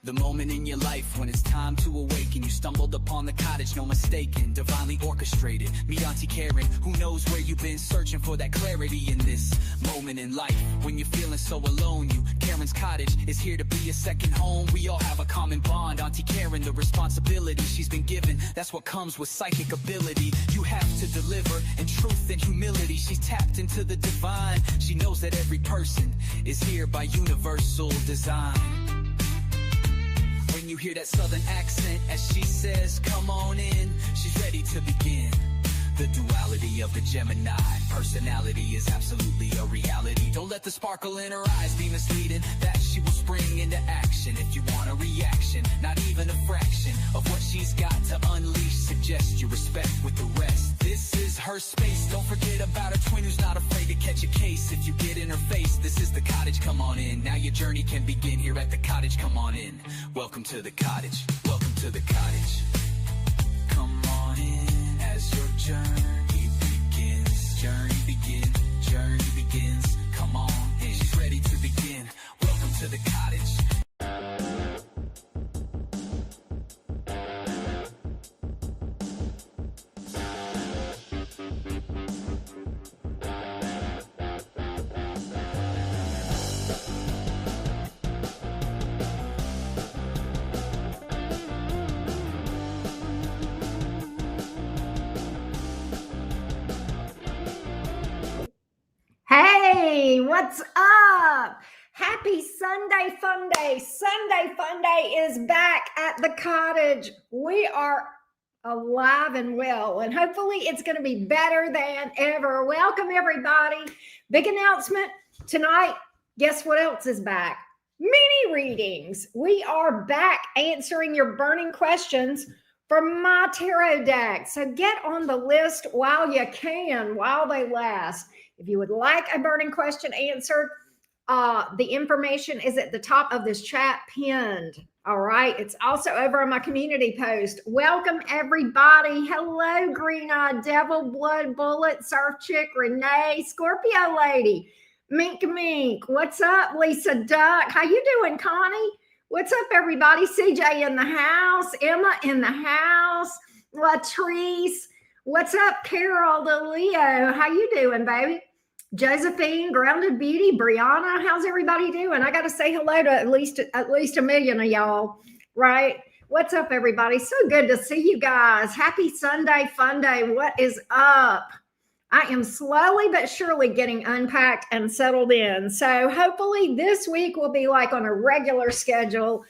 The moment in your life when it's time to awaken. You stumbled upon the cottage, no mistaken, divinely orchestrated. Meet Auntie Karen, who knows where you've been searching for that clarity in this moment in life. When you're feeling so alone, Karen's Cottage is here to be a second home. We all have a common bond. Auntie Karen, the responsibility she's been given, that's what comes with psychic ability. You have to deliver in truth and humility. She's tapped into the divine. She knows that every person is here by universal design. When you hear that southern accent as she says, come on in, she's ready to begin. The duality of the Gemini personality is absolutely a reality. Don't let the sparkle in her eyes be misleading. That she will spring into action if you want a reaction. Not even a fraction of what she's got to unleash. Suggest you respect with the rest. This is her space. Don't forget about her twin who's not afraid to catch a case. If you get in her face, this is the cottage. Come on in. Now your journey can begin here at the cottage. Come on in. Welcome to the cottage. Welcome to the cottage. Come on in as your journey begins. Journey begins. Come on in. She's ready to begin. Welcome to the cottage. Hey, what's up? Happy Sunday Fun Day. Sunday Fun Day is back at the cottage. We are alive and well, and hopefully it's going to be better than ever. Welcome, everybody. Big announcement tonight. Guess what else is back? Mini readings. We are back answering your burning questions from my tarot deck. So get on the list while you can, while they last. If you would like a burning question answered, the information is at the top of this chat pinned. All right. It's also over on my community post. Welcome, everybody. Hello, Green-Eyed Devil, Blood Bullet, Surf Chick, Renee, Scorpio Lady, Mink Mink. What's up, Lisa Duck? How you doing, Connie? What's up, everybody? CJ in the house, Emma in the house, Latrice. What's up, Carol the Leo? How you doing, baby? Josephine, Grounded Beauty, Brianna, how's everybody doing? I got to say hello to at least a million of y'all, right? What's up, everybody? So good to see you guys. Happy Sunday Fun Day. What is up? I am slowly but surely getting unpacked and settled in. So hopefully this week will be like on a regular schedule,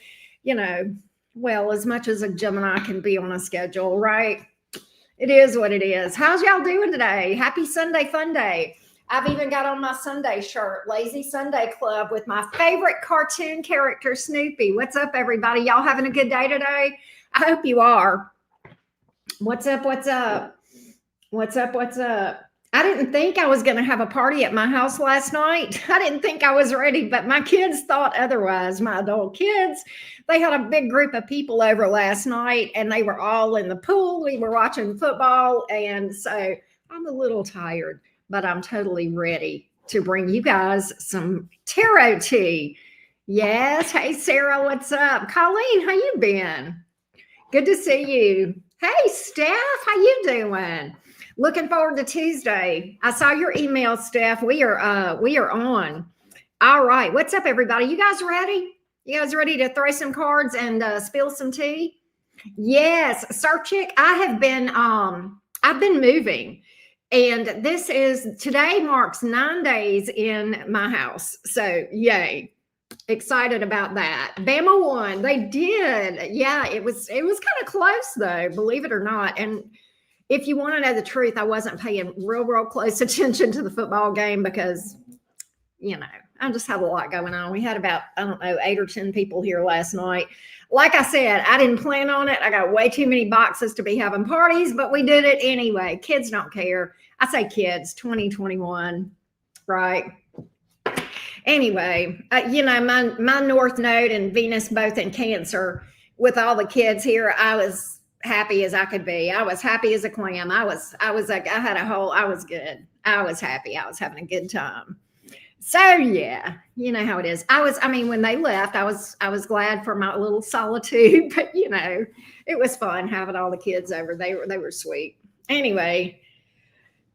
well, as much as a Gemini can be on a schedule, right? It is what it is. How's y'all doing today? Happy Sunday Fun Day. I've even got on my Sunday shirt, Lazy Sunday Club, with my favorite cartoon character, Snoopy. What's up, everybody? Y'all having a good day today? I hope you are. What's up? What's up? What's up? What's up? I didn't think I was going to have a party at my house last night. I didn't think I was ready, but my kids thought otherwise. My adult kids, they had a big group of people over last night, and they were all in the pool. We were watching football, and so I'm a little tired, but I'm totally ready to bring you guys some tarot tea. Yes. Hey, Sarah, what's up? Colleen, how you been? Good to see you. Hey, Steph, how you doing? Looking forward to Tuesday. I saw your email, Steph. We are on. All right. What's up, everybody? You guys ready? You guys ready to throw some cards and spill some tea? Yes, Surf Chick. I've been moving. And today marks 9 days in my house. So yay. Excited about that. Bama won. They did. Yeah, it was kind of close though, believe it or not. And if you want to know the truth, I wasn't paying real close attention to the football game because, I just had a lot going on. We had about, 8 or 10 people here last night. Like I said, I didn't plan on it. I got way too many boxes to be having parties, but we did it anyway. Kids don't care. I say kids, 2021, right? Anyway, my North Node and Venus both in Cancer. With all the kids here, I was happy as I could be. I was happy as a clam. I was good. I was happy. I was having a good time. So yeah, you know how it is. I mean, when they left, I was glad for my little solitude, but it was fun having all the kids over. They were sweet. Anyway,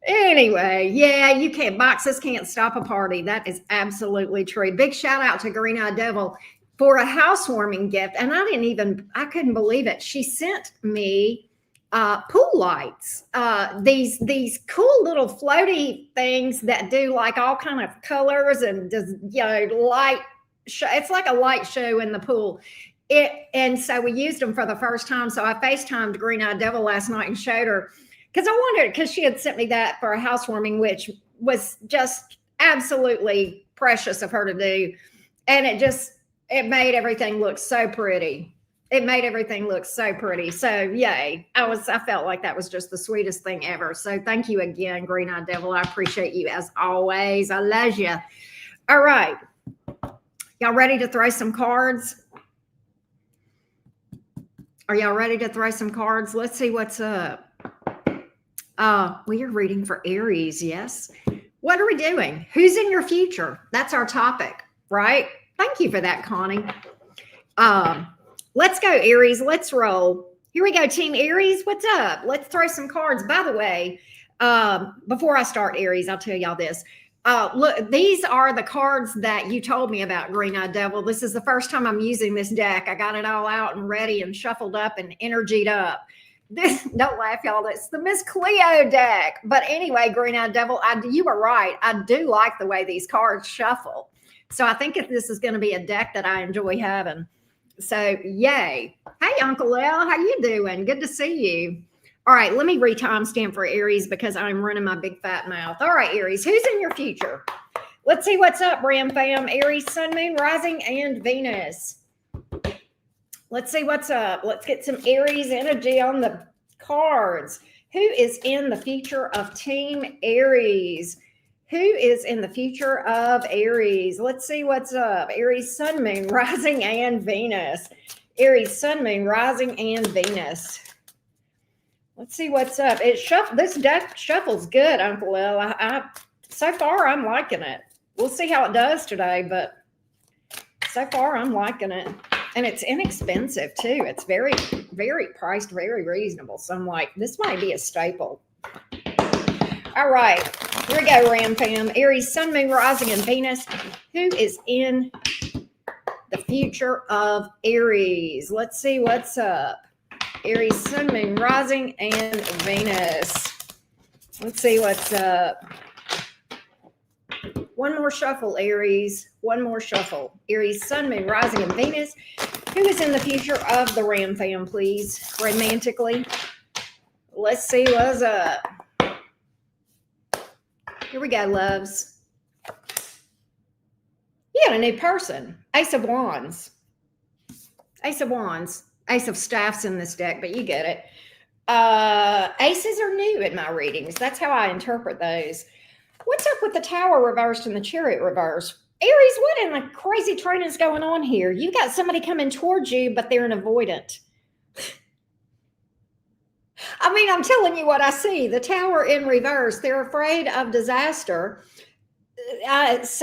yeah, you can't boxes can't stop a party. That is absolutely true. Big shout out to Green Eye Devil for a housewarming gift. And I couldn't believe it. She sent me pool lights, these cool little floaty things that do like all kind of colors and does light show. It's like a light show in the pool. And so we used them for the first time. So I FaceTimed Green Eye Devil last night and showed her because I wondered, because she had sent me that for a housewarming, which was just absolutely precious of her to do. And it made everything look so pretty. It made everything look so pretty. So yay. I felt like that was just the sweetest thing ever. So thank you again, Green Eye Devil. I appreciate you as always. I love you. All right. Y'all ready to throw some cards? Are y'all ready to throw some cards? Let's see what's up. We are reading for Aries. Yes. What are we doing? Who's in your future? That's our topic, right? Thank you for that, Connie. Let's go, Aries. Let's roll. Here we go, Team Aries. What's up? Let's throw some cards. By the way, before I start, Aries, I'll tell y'all this. Look, these are the cards that you told me about, Green Eye Devil. This is the first time I'm using this deck. I got it all out and ready and shuffled up and energied up. Don't laugh, y'all. It's the Miss Cleo deck. But anyway, Green Eye Devil, you were right. I do like the way these cards shuffle. So I think if this is going to be a deck that I enjoy having. So yay. Hey, Uncle L, how you doing? Good to see you. All right, let me timestamp for Aries because I'm running my big fat mouth. All right, Aries, who's in your future? Let's see what's up, Ram fam. Aries, Sun, Moon, Rising, and Venus. Let's see what's up. Let's get some Aries energy on the cards. Who is in the future of Team Aries? Who is in the future of Aries? Let's see what's up. Aries, Sun, Moon, Rising, and Venus. Aries, Sun, Moon, Rising, and Venus. Let's see what's up. This deck shuffles good, Uncle L. So far, I'm liking it. We'll see how it does today, but so far, I'm liking it. And it's inexpensive, too. It's very, very priced, very reasonable. So I'm like, this might be a staple. All right. Here we go, Ram fam. Aries, Sun, Moon, Rising, and Venus. Who is in the future of Aries? Let's see what's up. Aries, Sun, Moon, Rising, and Venus. Let's see what's up. One more shuffle, Aries. One more shuffle. Aries, Sun, Moon, Rising, and Venus. Who is in the future of the Ram fam, please? Romantically. Let's see what's up. Here we go, loves. You got a new person. Ace of Wands. Ace of Wands. Ace of Staffs in this deck, but you get it. Aces are new in my readings. That's how I interpret those. What's up with the Tower reversed and the Chariot reversed? Aries, what in the crazy train is going on here? You got somebody coming towards you, but they're an avoidant. I mean, I'm telling you what I see. The Tower in reverse. They're afraid of disaster. Aries,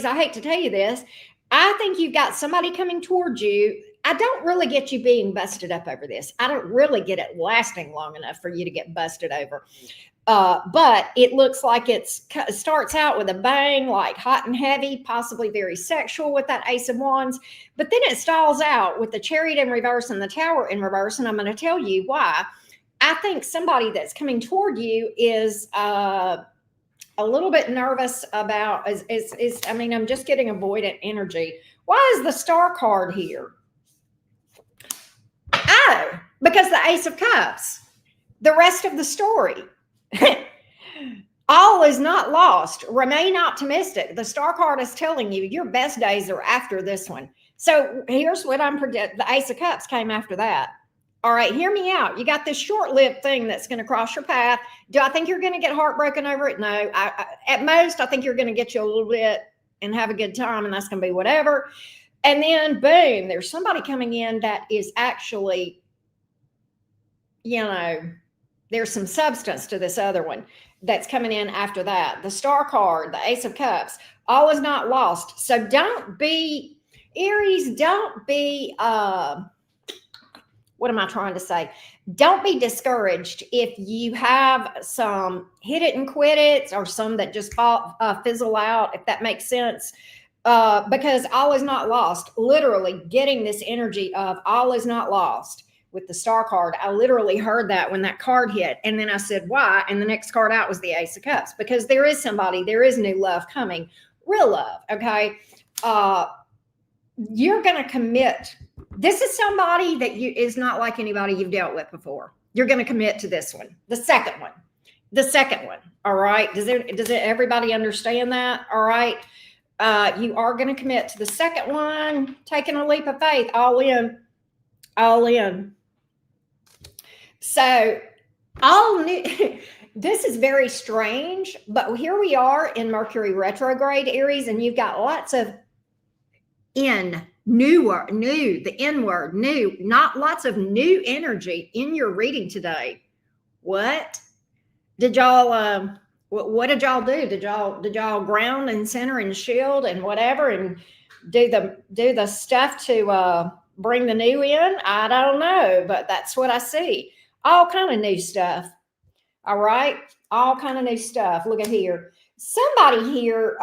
I hate to tell you this. I think you've got somebody coming towards you. I don't really get you being busted up over this. I don't really get it lasting long enough for you to get busted over. But it looks like it starts out with a bang, like hot and heavy, possibly very sexual with that Ace of Wands. But then it stalls out with the Chariot in reverse and the Tower in reverse. And I'm going to tell you why. I think somebody that's coming toward you is a little bit nervous about, I'm just getting avoidant energy. Why is the Star card here? Oh, because the Ace of Cups. The rest of the story. All is not lost. Remain optimistic. The Star card is telling you your best days are after this one. So here's what I'm predicting. The Ace of Cups came after that. All right, hear me out. You got this short-lived thing that's going to cross your path. Do I think you're going to get heartbroken over it? No. At most, I think you're going to get you a little bit and have a good time, and that's going to be whatever. And then, boom, there's somebody coming in that is actually, There's some substance to this other one that's coming in after that. The Star card, the Ace of Cups, all is not lost. So don't be, Aries, don't be, what am I trying to say? Don't be discouraged if you have some hit it and quit it or some that just fizzle out, if that makes sense. Because all is not lost. Literally getting this energy of all is not lost with the Star card. I literally heard that when that card hit. And then I said, why? And the next card out was the Ace of Cups, because there is somebody, there is new love coming, real love. Okay. You're going to commit. This is somebody that is not like anybody you've dealt with before. You're going to commit to this one. The second one. All right. Does everybody understand that? All right. You are going to commit to the second one, taking a leap of faith, all in. So this is very strange, but here we are in Mercury retrograde, Aries, and you've got lots of the N word, new, not lots of new energy in your reading today. What did y'all, what did y'all do? Did y'all ground and center and shield and whatever and do the stuff to bring the new in? I don't know, but that's what I see. All kind of new stuff. All right, all kind of new stuff. Look at here. Somebody here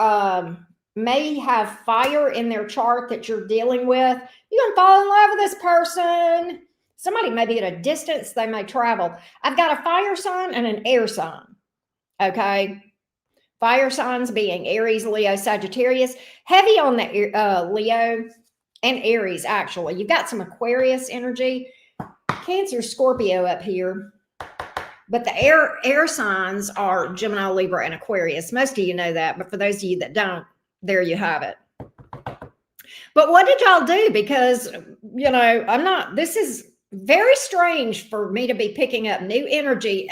may have fire in their chart that you're dealing with. You're gonna fall in love with this person. Somebody may be at a distance. They may travel. I've got a fire sign and an air sign. Okay. Fire signs being Aries, Leo, Sagittarius. Heavy on the Leo and Aries, actually. You've got some Aquarius energy. Cancer, Scorpio up here. But the air signs are Gemini, Libra, and Aquarius. Most of you know that. But for those of you that don't, there you have it. But what did y'all do? Because, this is very strange for me to be picking up new energy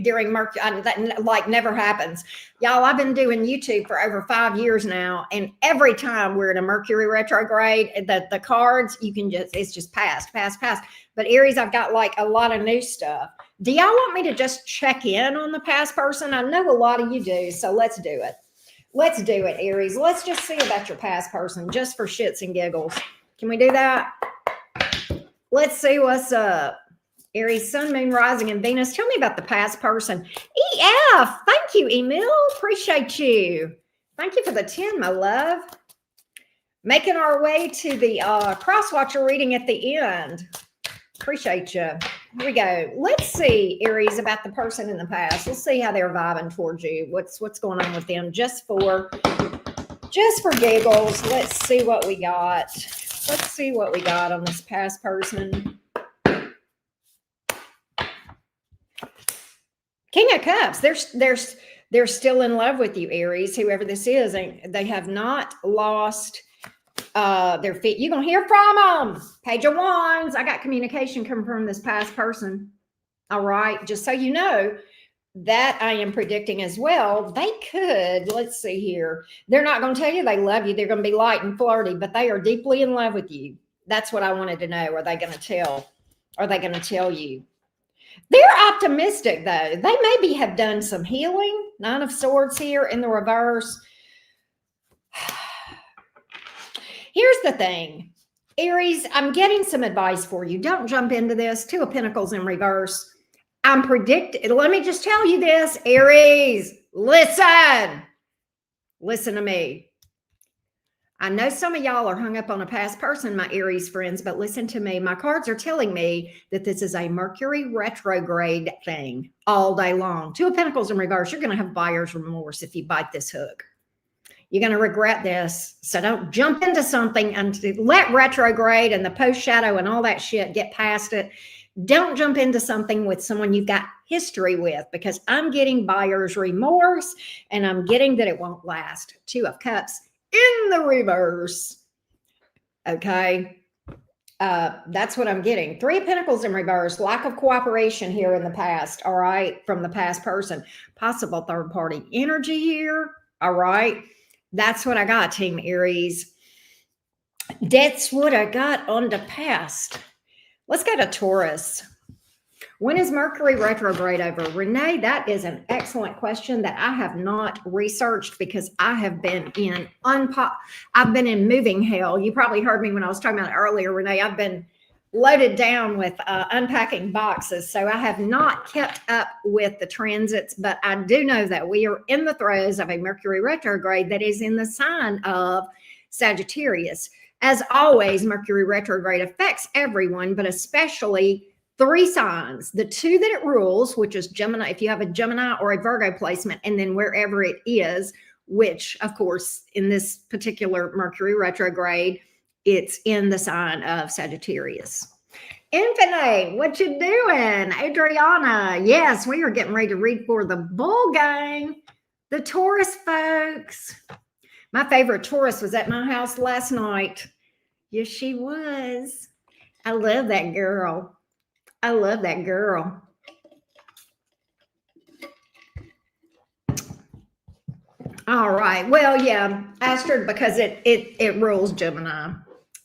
during Mercury. That like never happens. Y'all, I've been doing YouTube for over 5 years now. And every time we're in a Mercury retrograde, the cards, it's just past. But Aries, I've got like a lot of new stuff. Do y'all want me to just check in on the past person? I know a lot of you do. So let's do it. Let's do it, Aries. Let's just see about your past person just for shits and giggles. Can we do that? Let's see what's up. Aries, Sun, Moon, Rising, and Venus. Tell me about the past person. EF. Thank you, Emil. Appreciate you. Thank you for the 10, my love. Making our way to the cross-watcher reading at the end. Appreciate you. Here we go. Let's see, Aries, about the person in the past. Let's see how they're vibing towards you. What's going on with them? Just for giggles. Let's see what we got. Let's see what we got on this past person. King of Cups. They're still in love with you, Aries. Whoever this is, they have not lost their feet. You're gonna hear from them. Page of Wands. I got communication coming from this past person. All right, just so you know that I am predicting as well. They could, let's see here. They're not going to tell you they love you. They're going to be light and flirty, but they are deeply in love with you. That's what I wanted to know. Are they going to tell? Are they going to tell you? They're optimistic though. They maybe have done some healing. 9 of Swords here in the reverse. Here's the thing, Aries, I'm getting some advice for you. Don't jump into this. 2 of Pentacles in reverse. I'm predicting. Let me just tell you this, Aries, listen to me. I know some of y'all are hung up on a past person, my Aries friends, but listen to me. My cards are telling me that this is a Mercury retrograde thing all day long. 2 of Pentacles in reverse. You're going to have buyer's remorse if you bite this hook. You're going to regret this. So don't jump into something and let retrograde and the post shadow and all that shit get past it. Don't jump into something with someone you've got history with, because I'm getting buyer's remorse and I'm getting that it won't last. 2 of Cups in the reverse. Okay. That's what I'm getting. 3 of Pentacles in reverse. Lack of cooperation here in the past. All right. From the past person. Possible third party energy here. All right. That's what I got, Team Aries. That's what I got on the past. Let's go to Taurus. When is Mercury retrograde over? Renee, that is an excellent question that I have not researched because I have been in I've been in moving hell. You probably heard me when I was talking about it earlier, Renee. I've been loaded down with unpacking boxes. So I have not kept up with the transits, but I do know that we are in the throes of a Mercury retrograde that is in the sign of Sagittarius. As always, Mercury retrograde affects everyone, but especially three signs. The two that it rules, which is Gemini, if you have a Gemini or a Virgo placement, and then wherever it is, which of course in this particular Mercury retrograde, it's in the sign of Sagittarius. Infinite, what you doing? Adriana, yes, we are getting ready to read for the Bull Gang, the Taurus folks. My favorite Taurus was at my house last night. Yes, she was. I love that girl. I love that girl. All right. Well, yeah, Astrid, because it rules Gemini.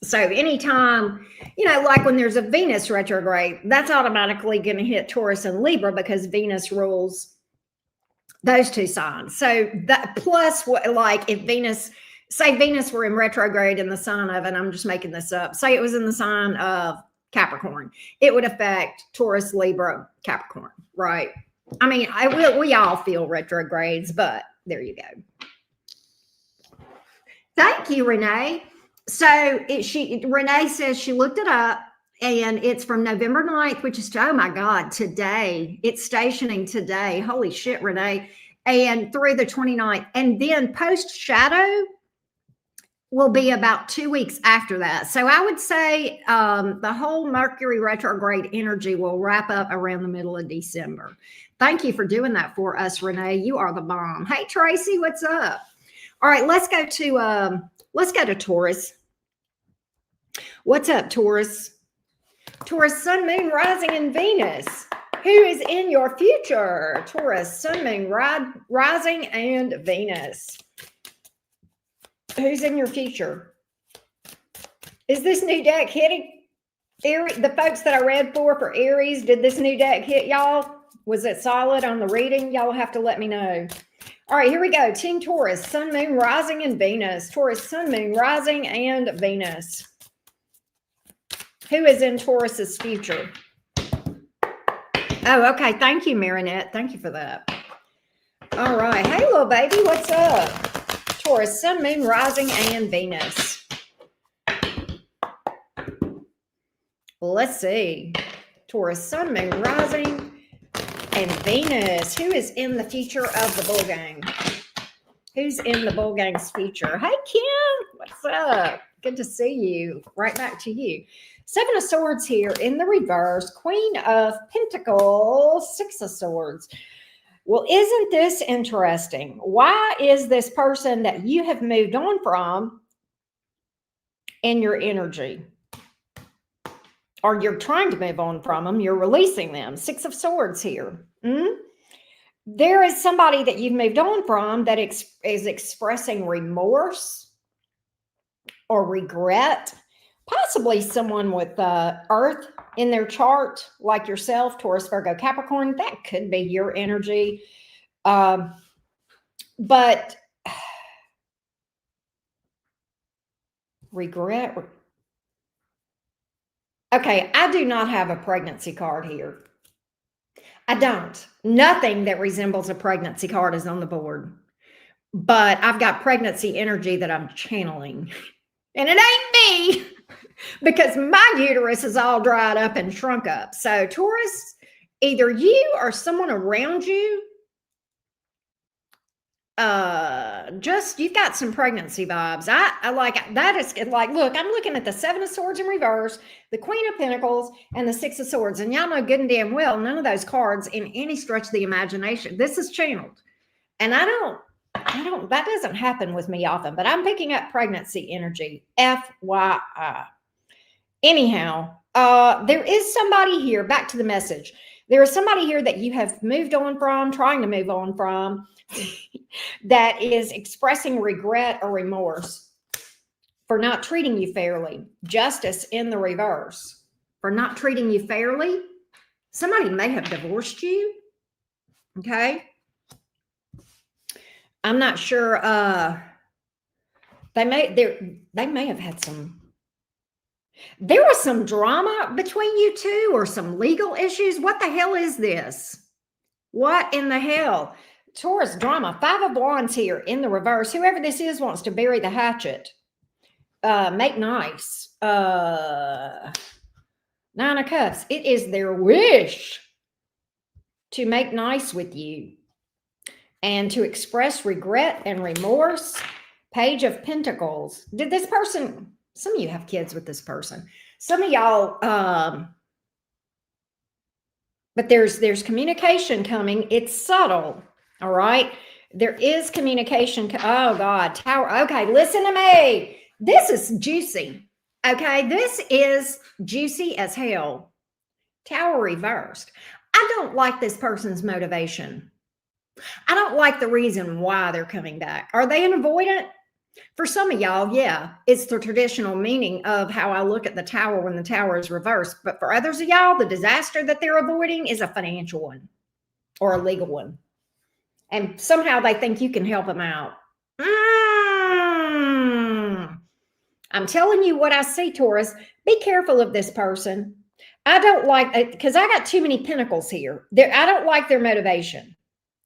So anytime, like when there's a Venus retrograde, that's automatically going to hit Taurus and Libra because Venus rules those two signs. So that plus what, like if Venus were in retrograde in the sign of, and I'm just making this up, say it was in the sign of Capricorn, it would affect Taurus, Libra, Capricorn, right? I mean, we all feel retrogrades, but there you go. Thank you, Renee. So Renee says she looked it up and it's from November 9th, which is, oh my God, today. It's stationing today. Holy shit, Renee. And through the 29th. And then post shadow will be about 2 weeks after that. So I would say the whole Mercury retrograde energy will wrap up around the middle of December. Thank you for doing that for us, Renee. You are the bomb. Hey, Tracy, what's up? All right, let's go to Taurus. What's up, Taurus? Taurus, Sun, Moon, Rising, and Venus. Who is in your future? Taurus, Sun, Moon, Rising, and Venus. Who's in your future? Is this new deck hitting the folks that I read for Aries? Did this new deck hit y'all? Was it solid on the reading? Y'all have to let me know. All right, here we go. Team Taurus, Sun, Moon, Rising, and Venus. Taurus, Sun, Moon, Rising, and Venus. Who is in Taurus's future? Oh, okay. Thank you, Marinette. Thank you for that. All right. Hey, little baby. What's up? Taurus, Sun, Moon, Rising, and Venus. Let's see. Taurus, Sun, Moon, Rising, and Venus. Who is in the future of the Bull Gang? Who's in the Bull Gang's future? Hey, Kim. What's up? Good to see you. Right back to you. Seven of Swords here in the reverse. Queen of Pentacles. Six of Swords. Well, isn't this interesting? Why is this person that you have moved on from in your energy? Or you're trying to move on from them. You're releasing them. Six of Swords here. There is somebody that you've moved on from that is expressing remorse or regret. Possibly someone with Earth in their chart, like yourself, Taurus, Virgo, Capricorn. That could be your energy. But regret. Okay, I do not have a pregnancy card here. I don't. Nothing that resembles a pregnancy card is on the board. But I've got pregnancy energy that I'm channeling. And it ain't me. Because my uterus is all dried up and shrunk up. So Taurus, either you or someone around you, you've got some pregnancy vibes. I like that. Is like, look, I'm looking at the Seven of Swords in reverse, the Queen of Pentacles, and the Six of Swords. And y'all know good and damn well, none of those cards in any stretch of the imagination. This is channeled. And that doesn't happen with me often, but I'm picking up pregnancy energy. FYI. Anyhow, there is somebody here, back to the message. There is somebody here that you have moved on from, trying to move on from, that is expressing regret or remorse for not treating you fairly. Justice in the reverse. For not treating you fairly. Somebody may have divorced you. Okay. I'm not sure. They may have had there was some drama between you two or some legal issues. What the hell is this? What in the hell? Taurus drama. 5 of Wands here in the reverse. Whoever this is wants to bury the hatchet. Make nice. 9 of Cups. It is their wish to make nice with you and to express regret and remorse. Page of Pentacles. Did this person, some of you have kids with this person. Some of y'all, but there's communication coming. It's subtle. All right. There is communication. Oh God, Tower. Okay. Listen to me. This is juicy. Okay. This is juicy as hell. Tower reversed. I don't like this person's motivation. I don't like the reason why they're coming back. Are they an avoidant? For some of y'all, yeah, it's the traditional meaning of how I look at the Tower when the Tower is reversed. But for others of y'all, the disaster that they're avoiding is a financial one or a legal one. And somehow they think you can help them out. I'm telling you what I see, Taurus. Be careful of this person. I don't like, because I got too many pentacles here. I don't like their motivation.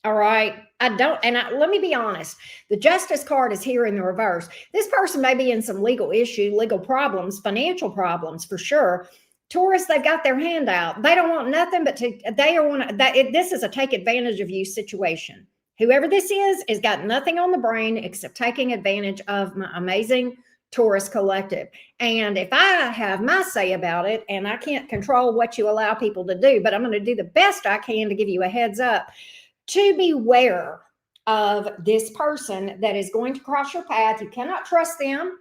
All right. I don't. And let me be honest. The Justice card is here in the reverse. This person may be in some legal issue, legal problems, financial problems for sure. Taurus, they've got their hand out. They don't want nothing but this is a take advantage of you situation. Whoever this is has got nothing on the brain except taking advantage of my amazing Taurus collective. And if I have my say about it, and I can't control what you allow people to do, but I'm going to do the best I can to give you a heads up to beware of this person that is going to cross your path. You cannot trust them.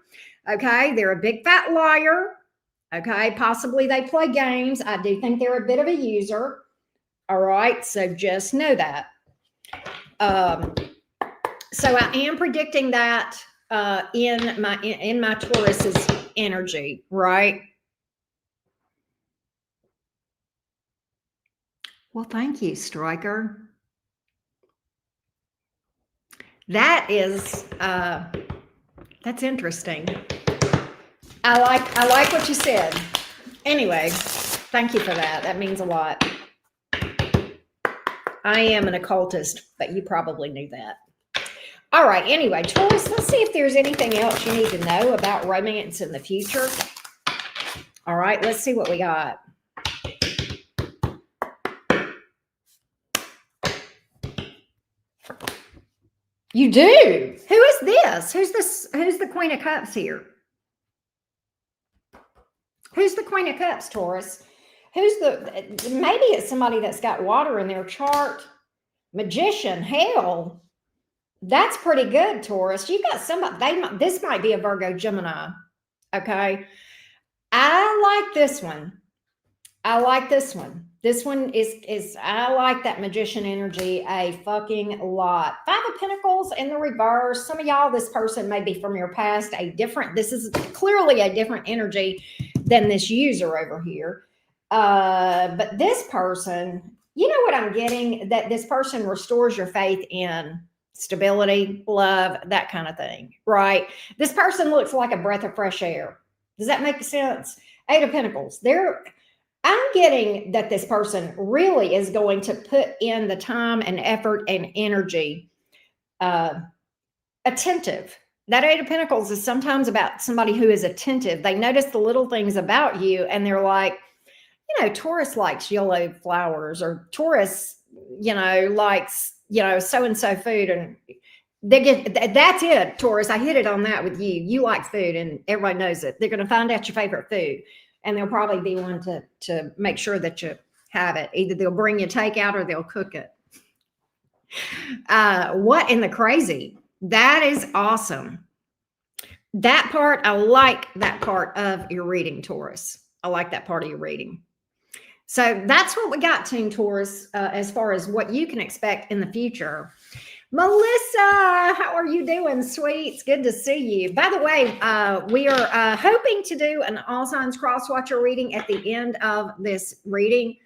Okay. They're a big fat liar. Okay. Possibly they play games. I do think they're a bit of a user. All right. So just know that. So I am predicting that in my Taurus's energy, right? Well, thank you, Striker. That is that's interesting. I like what you said. Anyway, thank you for that. That means a lot. I am an occultist, but you probably knew that. All right. Anyway, Taurus, let's see if there's anything else you need to know about romance in the future. All right. Let's see what we got. You do? Who is this? Who's this? Who's the Queen of Cups here? Who's the Queen of Cups, Taurus? Maybe it's somebody that's got water in their chart. Magician, hell. That's pretty good, Taurus. You got somebody, this might be a Virgo Gemini. Okay. I like this one. This one is I like that magician energy a fucking lot. 5 of Pentacles in the reverse. Some of y'all, this person may be from your past, this is clearly a different energy than this user over here. But this person, you know what I'm getting? That this person restores your faith in stability, love, that kind of thing, right? This person looks like a breath of fresh air. Does that make sense? 8 of Pentacles. I'm getting that this person really is going to put in the time and effort and energy, attentive. That 8 of Pentacles is sometimes about somebody who is attentive. They notice the little things about you and they're like, Taurus likes yellow flowers, or Taurus, likes, so-and-so food. And that's it, Taurus. I hit it on that with you. You like food and everybody knows it. They're going to find out your favorite food. And there'll probably be one to make sure that you have it. Either they'll bring you takeout or they'll cook it. What in the crazy? That is awesome. That part, I like that part of your reading, Taurus. I like that part of your reading. So that's what we got, Team Taurus, as far as what you can expect in the future. Melissa, how are you doing, sweet? It's good to see you. By the way, we are hoping to do an all signs cross watcher reading at the end of this reading.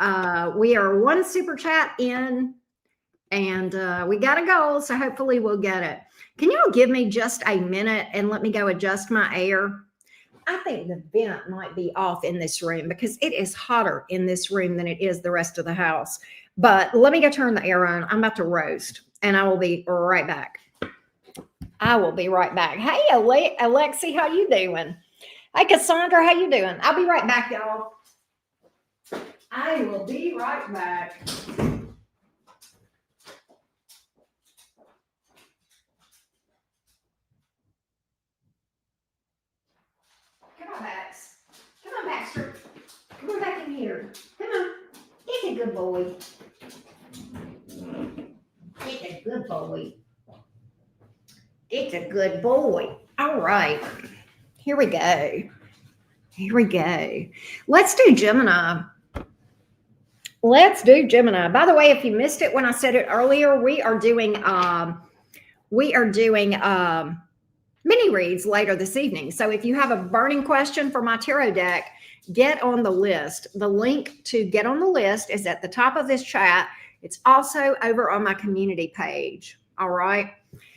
We are one super chat in, and we got a goal, so hopefully we'll get it. Can y'all give me just a minute and let me go adjust my air? I think the vent might be off in this room because it is hotter in this room than it is the rest of the house. But let me go turn the air on. I'm about to roast, and I will be right back. I will be right back. Hey, Alexi, how you doing? Hey, Cassandra, how you doing? I'll be right back, y'all. I will be right back. Come on, Max. Come on, Baxter. Come on back in here. Come on. It's a good boy. It's a good boy. It's a good boy. All right. Here we go. Here we go. Let's do Gemini. Let's do Gemini. By the way, if you missed it when I said it earlier, we are doing mini reads later this evening. So if you have a burning question for my tarot deck, get on the list. The link to get on the list is at the top of this chat. It's also over on my community page. All right.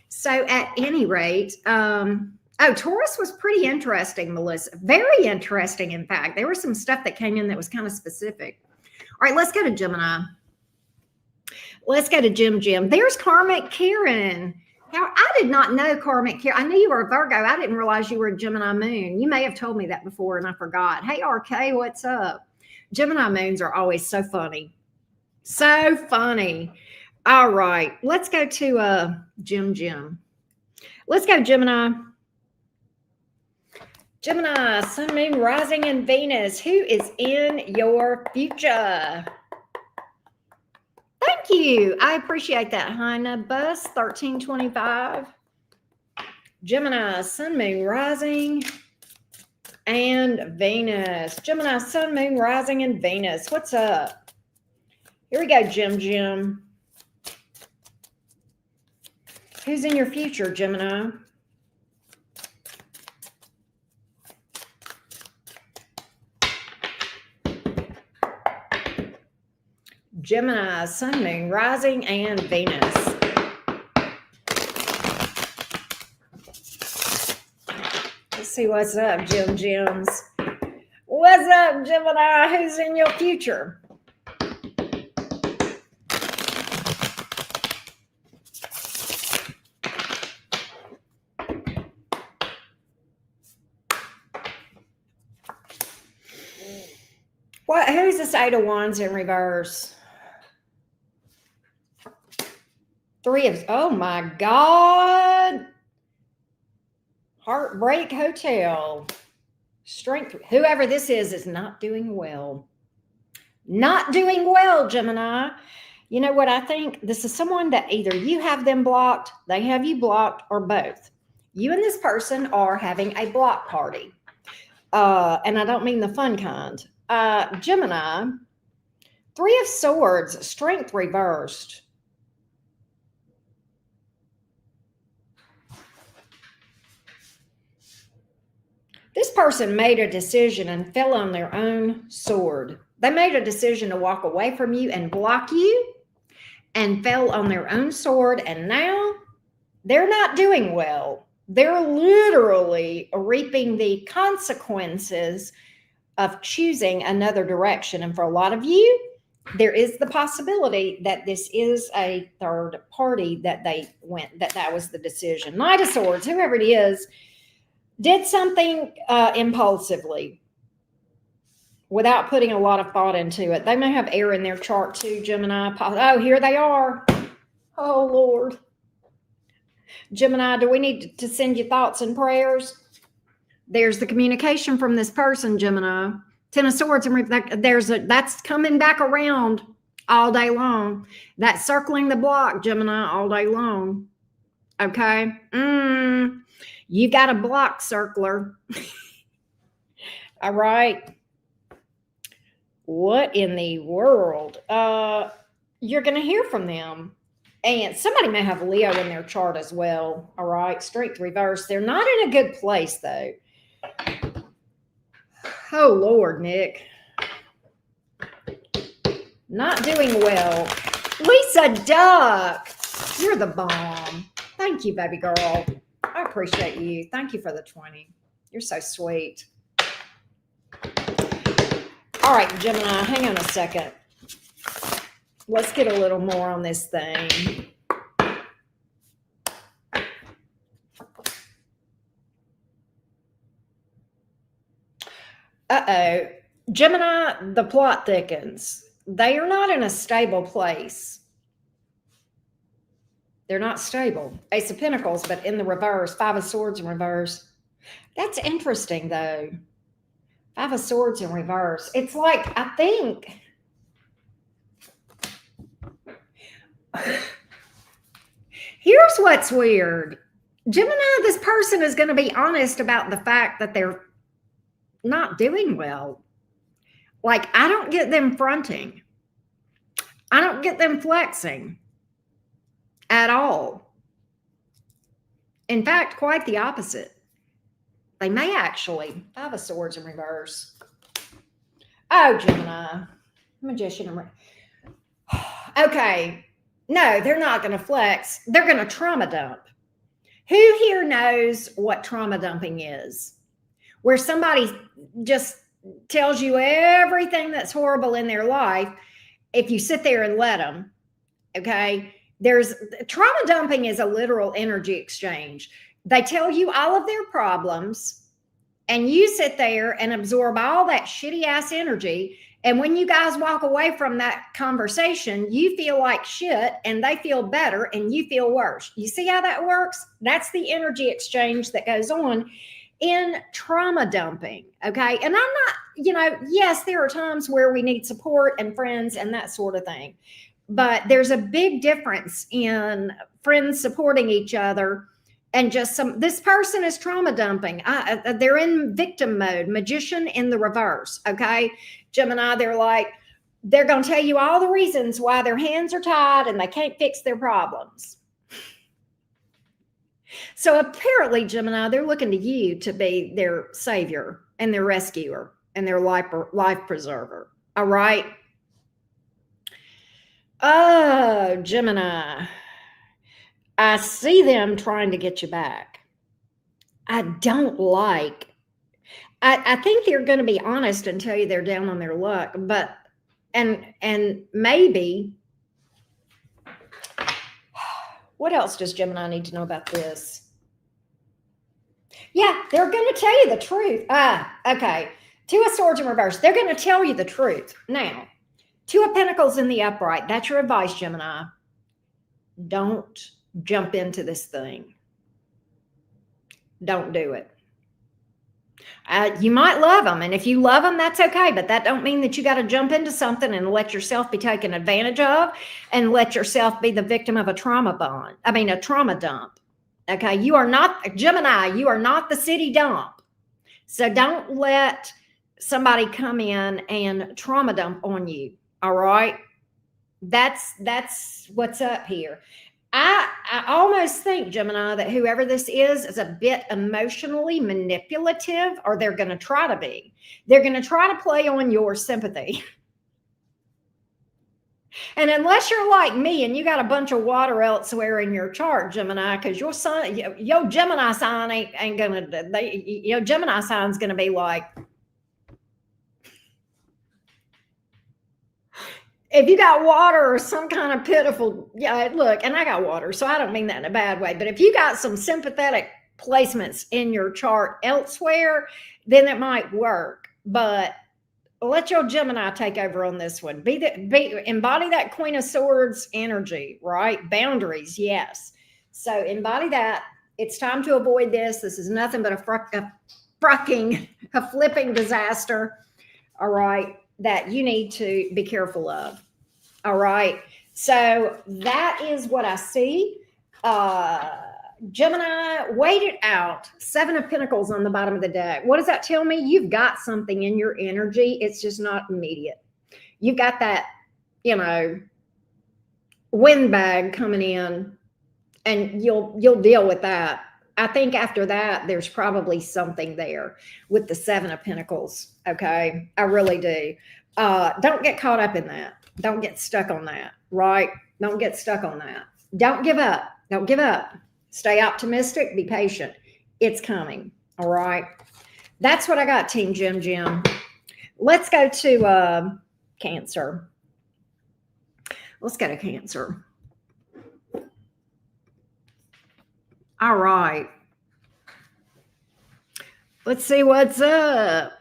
So at any rate, Taurus was pretty interesting, Melissa. Very interesting, in fact. There was some stuff that came in that was kind of specific. All right, let's go to Gemini. Let's go to Jim. There's Karmic Karen. Now, I did not know Karmic Karen. I knew you were a Virgo. I didn't realize you were a Gemini moon. You may have told me that before and I forgot. Hey, RK, what's up? Gemini moons are always so funny. So funny. All right, let's go to Jim. Let's go Gemini. Gemini, Sun, Moon, Rising, and Venus. Who is in your future? Thank you. I appreciate that, Hina. Bus 1325. Gemini, Sun, Moon, Rising, and Venus. Gemini, Sun, Moon, Rising, and Venus. What's up? Here we go, Jim. Who's in your future, Gemini? Gemini, Sun, Moon, Rising, and Venus. Let's see what's up, Jims. What's up, Gemini? Who's in your future? Who's this Eight of Wands in reverse? Oh my God. Heartbreak Hotel. Strength. Whoever this is not doing well. Not doing well, Gemini. You know what I think? This is someone that either you have them blocked, they have you blocked, or both. You and this person are having a block party. And I don't mean the fun kind. Gemini, Three of Swords, Strength reversed. This person made a decision and fell on their own sword. They made a decision to walk away from you and block you and fell on their own sword. And now they're not doing well. They're literally reaping the consequences of choosing another direction. And for a lot of you, there is the possibility that this is a third party that that was the decision. Knight of Swords, whoever it is, did something impulsively without putting a lot of thought into it. They may have air in their chart too, Gemini. Oh, here they are. Oh, Lord. Gemini, do we need to send you thoughts and prayers? There's the communication from this person, Gemini. Ten of Swords, and that's coming back around all day long. That's circling the block, Gemini, all day long. Okay? You got a block circler. All right. What in the world? You're going to hear from them. And somebody may have Leo in their chart as well. All right. Strength reverse. They're not in a good place, though. Oh, Lord, Nick. Not doing well. Lisa Duck, you're the bomb. Thank you, baby girl. I appreciate you. Thank you for the 20. You're so sweet. All right, Gemini, hang on a second. Let's get a little more on this thing. Uh-oh. Gemini, the plot thickens. They are not in a stable place. They're not stable. Ace of Pentacles, but in the reverse. Five of Swords in reverse. That's interesting, though. Five of Swords in reverse. It's like, I think... Here's what's weird. Gemini, this person is going to be honest about the fact that they're not doing well. Like, I don't get them fronting. I don't get them flexing at all. In fact, quite the opposite. They may actually. Five of Swords in reverse. Oh, Gemini. Magician in reverse. Okay. No, they're not going to flex. They're going to trauma dump. Who here knows what trauma dumping is? Where somebody just tells you everything that's horrible in their life if you sit there and let them. Okay, there's trauma dumping is a literal energy exchange. They tell you all of their problems and you sit there and absorb all that shitty ass energy, and when you guys walk away from that conversation, you feel like shit and they feel better and you feel worse. You see how that works? That's the energy exchange that goes on in trauma dumping. Okay, and I'm not, yes, there are times where we need support and friends and that sort of thing. But there's a big difference in friends supporting each other and just this person is trauma dumping. They're in victim mode, magician in the reverse. Okay, Gemini, they're going to tell you all the reasons why their hands are tied and they can't fix their problems. So apparently, Gemini, they're looking to you to be their savior and their rescuer and their life preserver. All right. Oh, Gemini, I see them trying to get you back. I don't like. I think they're going to be honest and tell you they're down on their luck, but and maybe. What else does Gemini need to know about this? Yeah, they're going to tell you the truth. Okay. Two of Swords in reverse. They're going to tell you the truth. Now, Two of Pentacles in the upright. That's your advice, Gemini. Don't jump into this thing. Don't do it. You might love them, and if you love them, that's okay, but that don't mean that you got to jump into something and let yourself be taken advantage of and let yourself be the victim of a trauma dump. Okay, you are not, Gemini, you are not the city dump. So don't let somebody come in and trauma dump on you, all right? That's what's up here. I almost think, Gemini, that whoever this is a bit emotionally manipulative, or they're going to try to be. They're going to try to play on your sympathy. And unless you're like me and you got a bunch of water elsewhere in your chart, Gemini, because your Gemini sign ain't going to, your Gemini sign's going to be like, if you got water or some kind of pitiful, look, and I got water, so I don't mean that in a bad way, but if you got some sympathetic placements in your chart elsewhere, then it might work. But let your Gemini take over on this one. Embody that Queen of Swords energy, right? Boundaries, yes. So embody that. It's time to avoid this. This is nothing but a flipping disaster, all right, that you need to be careful of. All right. So that is what I see. Gemini, wait it out. Seven of Pentacles on the bottom of the deck. What does that tell me? You've got something in your energy. It's just not immediate. You've got that, windbag coming in, and you'll deal with that. I think after that, there's probably something there with the Seven of Pentacles. Okay. I really do. Don't get caught up in that. Don't get stuck on that, right? Don't get stuck on that. Don't give up. Don't give up. Stay optimistic. Be patient. It's coming. All right. That's what I got, Team Jim. Let's go to Cancer. Let's go to Cancer. All right. Let's see what's up.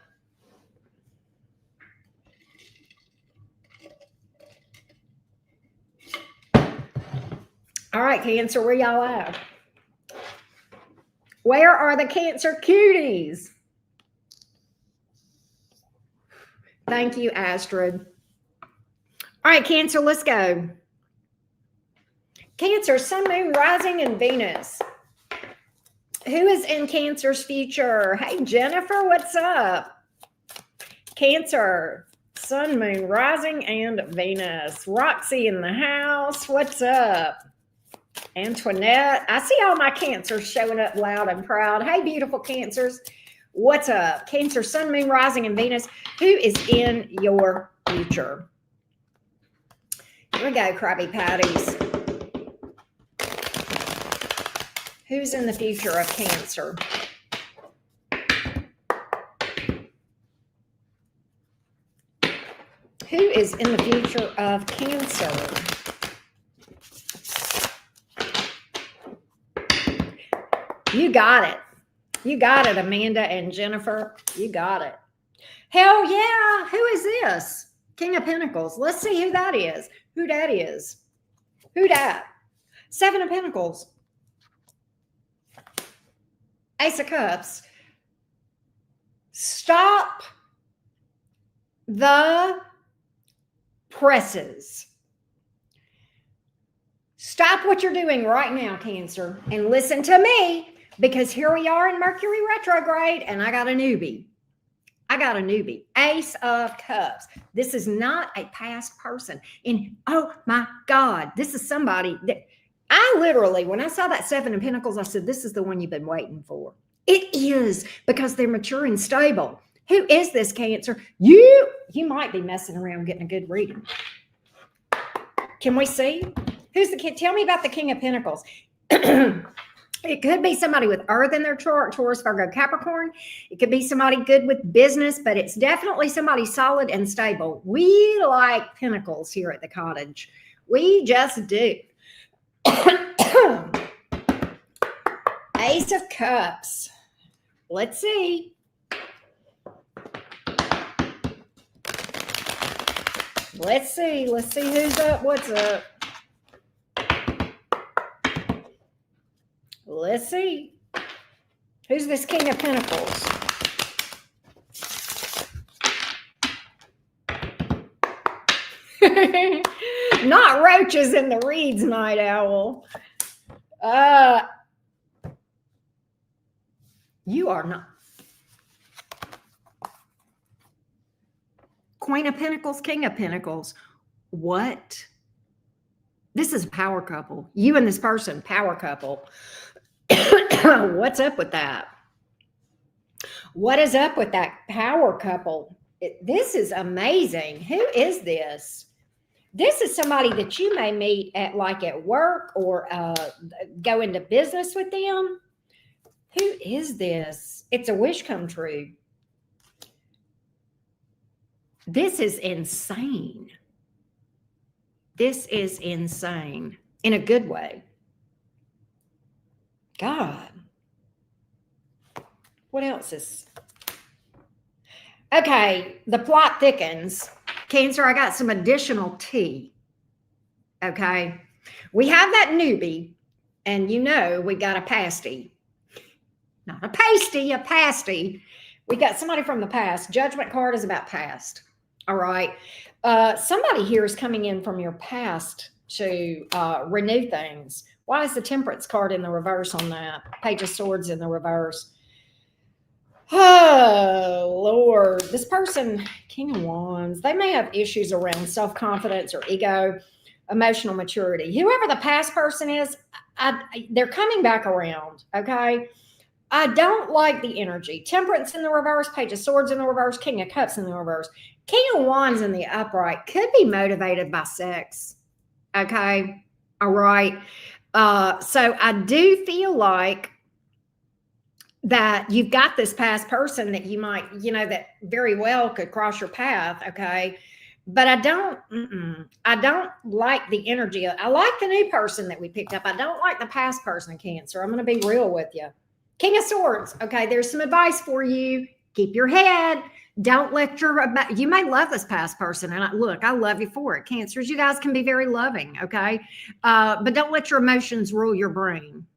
All right, Cancer, where y'all at? Where are the Cancer cuties? Thank you, Astrid. All right, Cancer, let's go. Cancer, Sun, Moon, Rising, and Venus. Who is in Cancer's future? Hey, Jennifer, what's up? Cancer, Sun, Moon, Rising, and Venus. Roxy in the house. What's up? Antoinette. I see all my Cancers showing up loud and proud. Hey, beautiful Cancers. What's up? Cancer, Sun, Moon, Rising, and Venus. Who is in your future? Here we go, Krabby Patties. Who's in the future of Cancer? Who is in the future of Cancer? You got it. You got it, Amanda and Jennifer. You got it. Hell yeah. Who is this? King of Pentacles. Let's see who that is. Who that is. Who that? Seven of Pentacles. Ace of Cups. Stop the presses. Stop what you're doing right now, Cancer, and listen to me, because here we are in Mercury retrograde, and I got a newbie. Ace of Cups. This is not a past person. And oh my God, this is somebody that I literally, when I saw that Seven of Pentacles, I said, this is the one you've been waiting for. It is, because they're mature and stable. Who is this, Cancer? You might be messing around getting a good reading. Can we see? Who's the kid? Tell me about the King of Pentacles. It could be somebody with Earth in their chart, Taurus, Virgo, Capricorn. It could be somebody good with business, but it's definitely somebody solid and stable. We like Pentacles here at the Cottage. We just do. Ace of Cups. Let's see. Let's see who's up, what's up. Let's see. Who's this King of Pentacles? Not roaches in the reeds, Night Owl. You are not. Queen of Pentacles, King of Pentacles. What? This is a power couple. You and this person, power couple. What's up with that? What is up with that power couple? This is amazing. Who is this? This is somebody that you may meet at work or go into business with them. Who is this? It's a wish come true. This is insane. This is insane in a good way. God. What else is? Okay, the plot thickens. Cancer, I got some additional tea. Okay. We have that newbie, and we got a pasty. Not a pasty, a pasty. We got somebody from the past. Judgment card is about past. All right. Somebody here is coming in from your past to renew things. Why is the Temperance card in the reverse on that? Page of Swords in the reverse. Oh, Lord. This person, King of Wands, they may have issues around self-confidence or ego, emotional maturity. Whoever the past person is, they're coming back around, okay? I don't like the energy. Temperance in the reverse, Page of Swords in the reverse, King of Cups in the reverse. King of Wands in the upright could be motivated by sex. Okay. All right. So I do feel like that you've got this past person that you might, that very well could cross your path. Okay. But I don't like the energy. I like the new person that we picked up. I don't like the past person, Cancer. I'm going to be real with you. King of Swords. Okay. There's some advice for you. Keep your head. Don't let you may love this past person. And I love you for it. Cancers, you guys can be very loving. Okay. But don't let your emotions rule your brain.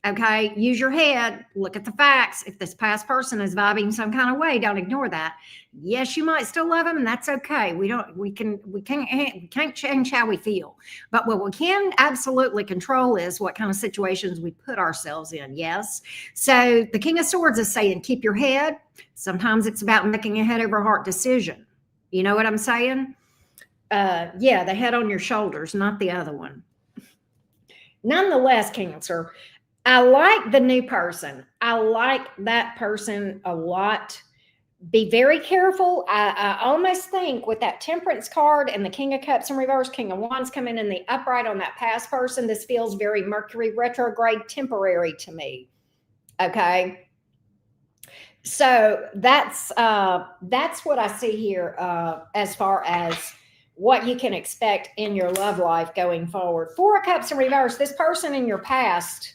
Okay. Use your head. Look at the facts. If this past person is vibing some kind of way, don't ignore that. Yes, you might still love them, and that's okay. We can't change how we feel. But what we can absolutely control is what kind of situations we put ourselves in. Yes. So the King of Swords is saying, keep your head. Sometimes it's about making a head over heart decision. You know what I'm saying? Yeah, the head on your shoulders, not the other one. Nonetheless, Cancer, I like the new person. I like that person a lot. Be very careful. I almost think with that Temperance card and the King of Cups in reverse, King of Wands coming in the upright on that past person, this feels very Mercury retrograde temporary to me. Okay. So that's what I see here as far as what you can expect in your love life going forward. Four of Cups in reverse, this person in your past,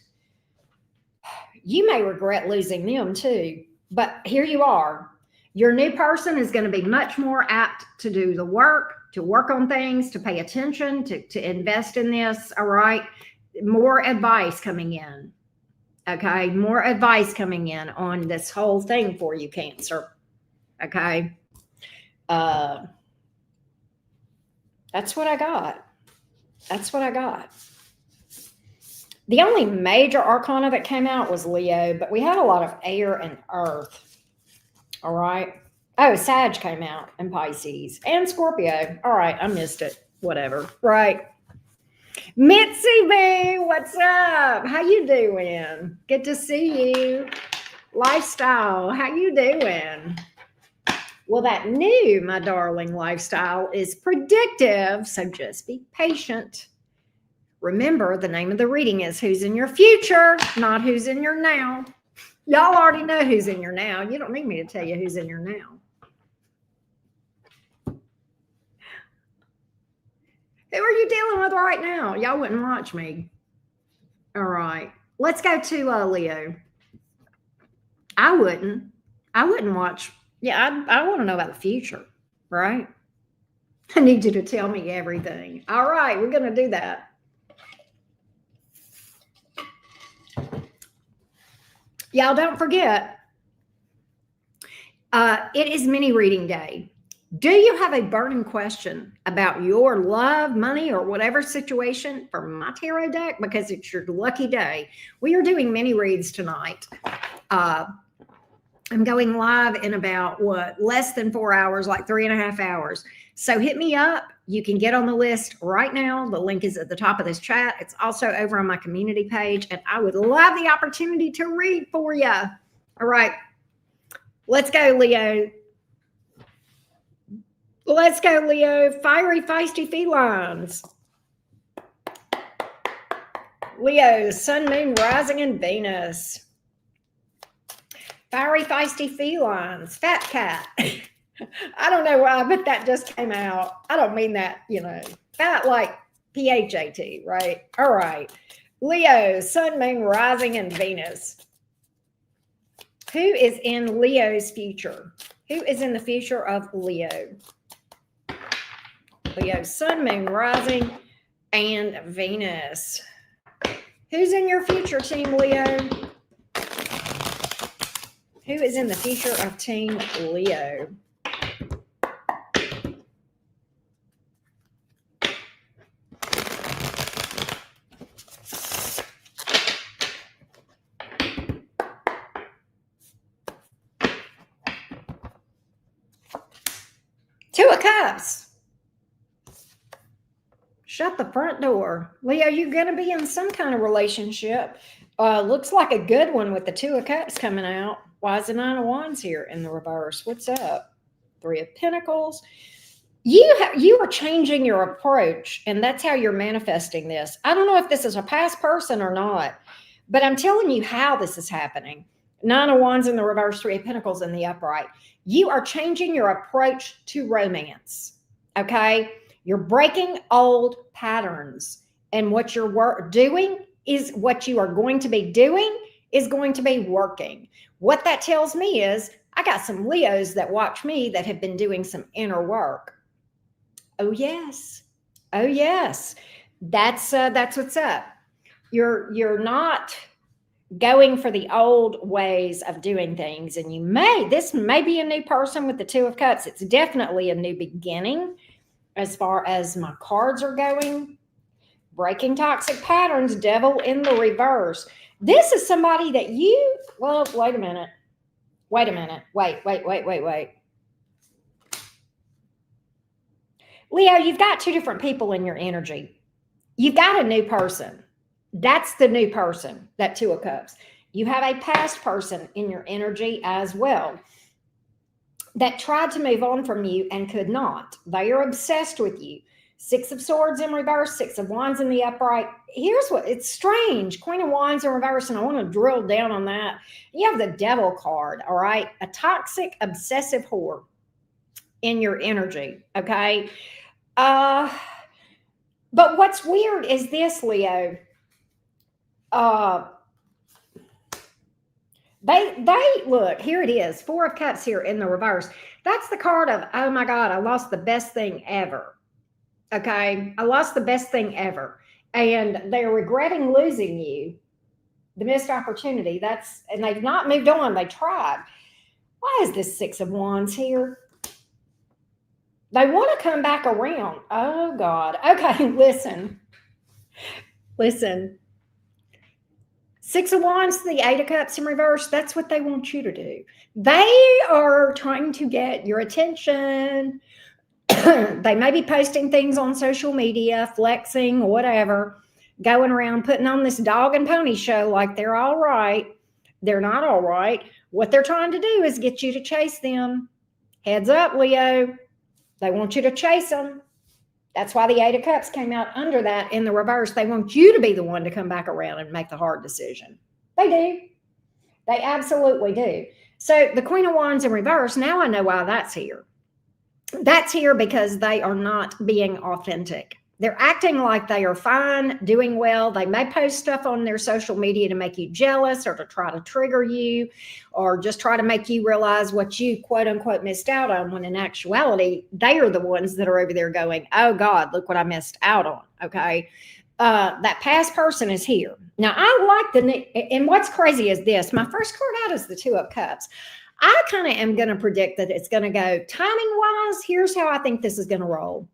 you may regret losing them too, but here you are. Your new person is going to be much more apt to do the work, to work on things, to pay attention, to invest in this. All right. More advice coming in. Okay. More advice coming in on this whole thing for you, Cancer. Okay. That's what I got. That's what I got. The only major arcana that came out was Leo, but we had a lot of air and earth. All right. Oh, Sag came out and Pisces and Scorpio. All right. I missed it. Whatever. Right. Mitzi B, what's up? How you doing? Good to see you. Lifestyle, how you doing? Well, that new, my darling, lifestyle is predictive, so just be patient. Remember, the name of the reading is Who's in Your Future, not Who's in Your Now. Y'all already know who's in your now. You don't need me to tell you who's in your now. Who are you dealing with right now? Y'all wouldn't watch me. All right. Let's go to Leo. I wouldn't watch. Yeah, I want to know about the future, right? I need you to tell me everything. All right, we're going to do that. Y'all don't forget, it is mini reading day. Do you have a burning question about your love, money, or whatever situation for my tarot deck? Because it's your lucky day. We are doing mini reads tonight. I'm going live in about, less than 4 hours, like 3.5 hours. So hit me up. You can get on the list right now. The link is at the top of this chat. It's also over on my community page, and I would love the opportunity to read for you. All right. Let's go, Leo. Let's go, Leo. Fiery, feisty felines. Leo, Sun, Moon, Rising, and Venus. Fiery, feisty felines. Fat cat. I don't know why, but that just came out. I don't mean that, fat like P-H-A-T, right? All right. Leo, Sun, Moon, Rising, and Venus. Who is in Leo's future? Who is in the future of Leo? Leo, Sun, Moon, Rising, and Venus. Who's in your future, Team Leo? Who is in the future of Team Leo? Two of Cups. Shut the front door. Leo, you're going to be in some kind of relationship. Looks like a good one with the Two of Cups coming out. Why is the Nine of Wands here in the reverse? What's up? Three of Pentacles. You are changing your approach, and that's how you're manifesting this. I don't know if this is a past person or not, but I'm telling you how this is happening. Nine of Wands in the reverse, Three of Pentacles in the upright. You are changing your approach to romance. Okay, you're breaking old patterns, and what you're doing is what you are going to be doing is going to be working. What that tells me is I got some Leos that watch me that have been doing some inner work. Oh yes. Oh yes. That's what's up. You're not going for the old ways of doing things, and this may be a new person with the Two of Cups. It's definitely a new beginning as far as my cards are going. Breaking toxic patterns, Devil in the reverse. This is somebody that well, wait a minute. Wait a minute. Wait. Leo, you've got two different people in your energy. You've got a new person. That's the new person, that Two of Cups. You have a past person in your energy as well that tried to move on from you and could not. They are obsessed with you. Six of Swords in reverse, Six of Wands in the upright. Here's what, it's strange. Queen of Wands in reverse, and I want to drill down on that. You have the Devil card, all right? A toxic, obsessive whore in your energy, okay? But what's weird is this, Leo. They look, here it is, Four of Cups here in the reverse. That's the card of, oh my God, I lost the best thing ever. Okay, I lost the best thing ever. And they're regretting losing you, the missed opportunity. And they've not moved on. They tried. Why is this Six of Wands here? They want to come back around. Oh God. Okay, listen. Six of Wands, the Eight of Cups in reverse, that's what they want you to do. They are trying to get your attention. They may be posting things on social media, flexing, whatever, going around putting on this dog and pony show like they're all right. They're not all right. What they're trying to do is get you to chase them. Heads up, Leo. They want you to chase them. That's why the Eight of Cups came out under that in the reverse. They want you to be the one to come back around and make the hard decision. They do. They absolutely do. So the Queen of Wands in reverse, now I know why that's here. That's here because they are not being authentic. They're acting like they are fine, doing well. They may post stuff on their social media to make you jealous or to try to trigger you or just try to make you realize what you quote unquote missed out on, when in actuality, they are the ones that are over there going, oh God, look what I missed out on. Okay. That past person is here. Now I like and what's crazy is this, my first card out is the Two of Cups. I kind of am going to predict that it's going to go timing wise. Here's how I think this is going to roll.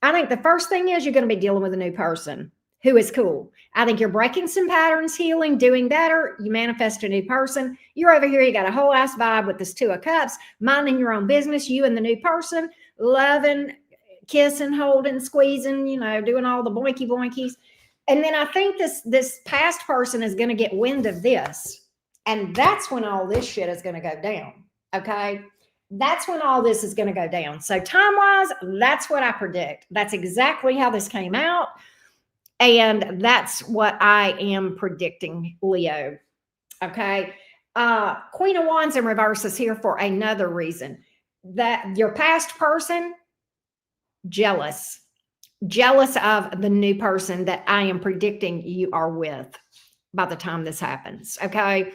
I think the first thing is you're going to be dealing with a new person who is cool. I think you're breaking some patterns, healing, doing better. You manifest a new person. You're over here. You got a whole ass vibe with this Two of Cups, minding your own business. You and the new person, loving, kissing, holding, squeezing, doing all the boinky boinkies. And then I think this past person is going to get wind of this. And that's when all this shit is going to go down. Okay. That's when all this is going to go down. So time-wise, that's what I predict. That's exactly how this came out. And that's what I am predicting, Leo. Okay. Queen of Wands in reverse is here for another reason. That your past person, jealous of the new person that I am predicting you are with by the time this happens. Okay.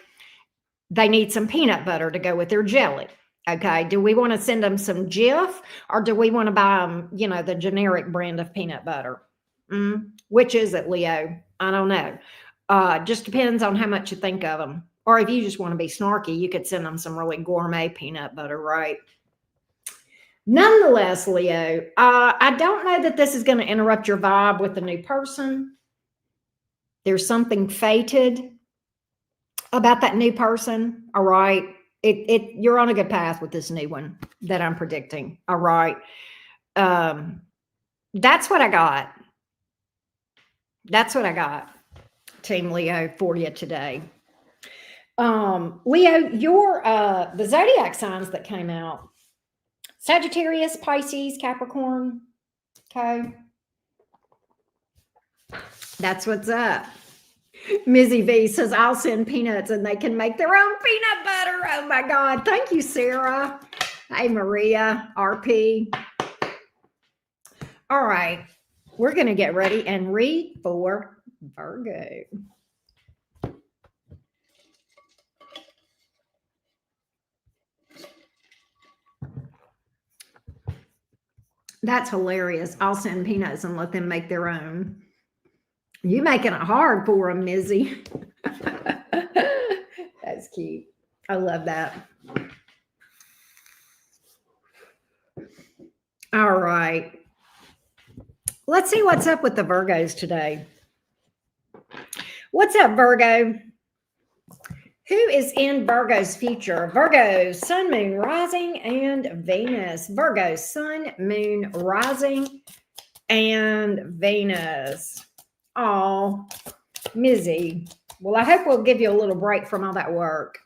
They need some peanut butter to go with their jelly. Okay. Do we want to send them some Jif, or do we want to buy them, the generic brand of peanut butter? Which is it, Leo? I don't know. Just depends on how much you think of them. Or if you just want to be snarky, you could send them some really gourmet peanut butter, right? Nonetheless, Leo, I don't know that this is going to interrupt your vibe with the new person. There's something fated about that new person. All right. You're on a good path with this new one that I'm predicting. All right. That's what I got. That's what I got, Team Leo, for you today. Leo, your the zodiac signs that came out. Sagittarius, Pisces, Capricorn. Okay. That's what's up. Mizzy V says, I'll send peanuts and they can make their own peanut butter. Oh my God. Thank you, Sarah. Hey, Maria, RP. All right. We're going to get ready and read for Virgo. That's hilarious. I'll send peanuts and let them make their own. You making it hard for them, Mizzy. That's cute. I love that. All right. Let's see what's up with the Virgos today. What's up, Virgo? Who is in Virgo's future? Virgo, Sun, Moon, Rising, and Venus. Virgo, Sun, Moon, Rising, and Venus. Oh, Mizzy. Well, I hope we'll give you a little break from all that work.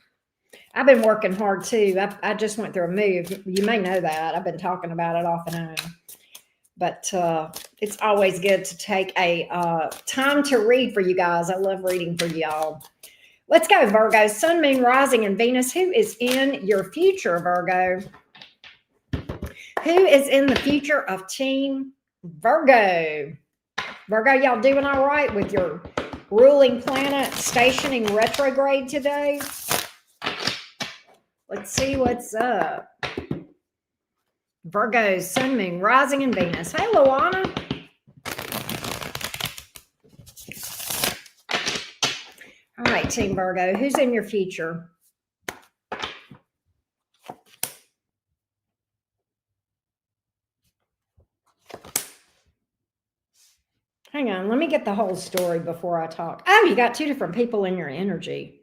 I've been working hard too. I just went through a move. You may know that. I've been talking about it off and on. But it's always good to take a time to read for you guys. I love reading for y'all. Let's go, Virgo. Sun, Moon, Rising, and Venus. Who is in your future, Virgo? Who is in the future of Team Virgo? Virgo, y'all doing all right with your ruling planet stationing retrograde today? Let's see what's up. Virgo, Sun, Moon, Rising, and Venus. Hey, Luana. All right, Team Virgo, who's in your future? Hang on, let me get the whole story before I talk. Oh, you got two different people in your energy.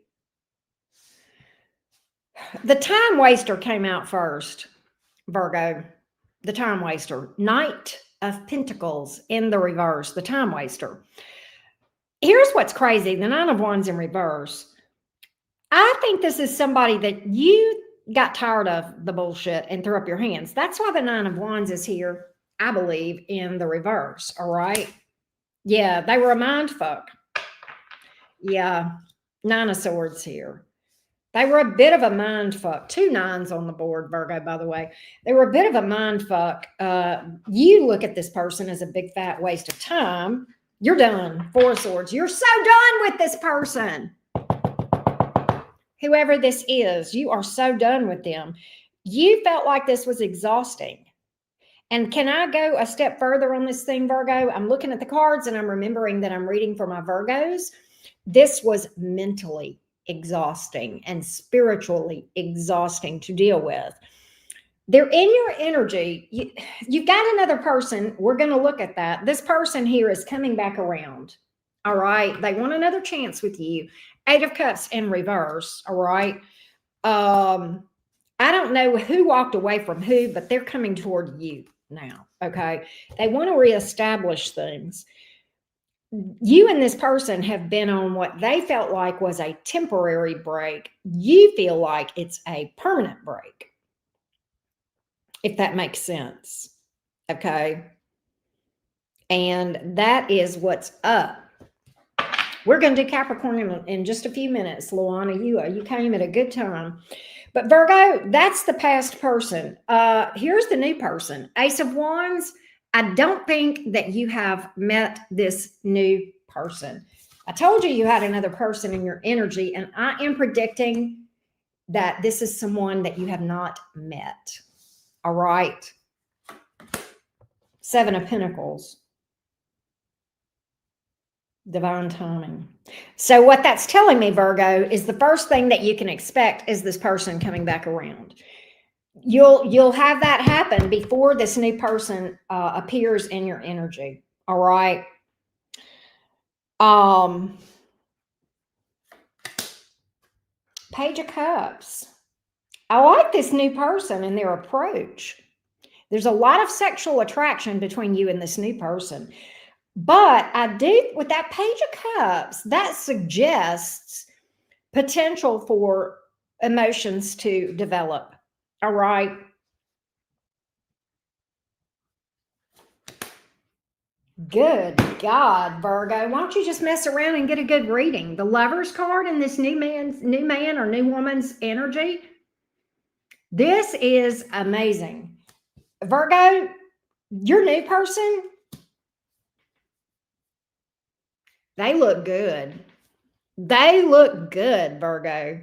The time waster came out first, Virgo. The time waster. Knight of Pentacles in the reverse, the time waster. Here's what's crazy. The Nine of Wands in reverse. I think this is somebody that you got tired of the bullshit and threw up your hands. That's why the Nine of Wands is here, I believe, in the reverse. All right. Yeah, they were a mind fuck. Yeah. Nine of Swords here. They were a bit of a mind fuck. 2 nines on the board, Virgo, by the way. They were a bit of a mind fuck. You look at this person as a big fat waste of time. You're done. 4 of Swords. You're so done with this person. Whoever this is, you are so done with them. You felt like this was exhausting. And can I go a step further on this thing, Virgo? I'm looking at the cards and I'm remembering that I'm reading for my Virgos. This was mentally exhausting and spiritually exhausting to deal with. They're in your energy. You've got another person. We're going to look at that. This person here is coming back around. All right. They want another chance with you. 8 of Cups in reverse. All right. I don't know who walked away from who, but they're coming toward you now. Okay. They want to reestablish things. You and this person have been on what they felt like was a temporary break. You feel like it's a permanent break, if that makes sense. Okay. And that is what's up. We're going to do Capricorn in just a few minutes. Luana, you came at a good time. But Virgo, that's the past person. Here's the new person. Ace of Wands. I don't think that you have met this new person. I told you you had another person in your energy, and I am predicting that this is someone that you have not met. All right. 7 of Pentacles. Divine timing. So what that's telling me, Virgo, is the first thing that you can expect is this person coming back around. You'll have that happen before this new person appears in your energy. All right. Page of Cups. I like this new person and their approach. There's a lot of sexual attraction between you and this new person. But I do, with that Page of Cups, that suggests potential for emotions to develop. All right. Good God, Virgo. Why don't you just mess around and get a good reading? The Lover's card in this new man or new woman's energy. This is amazing. Virgo, your new person, they look good. They look good, Virgo.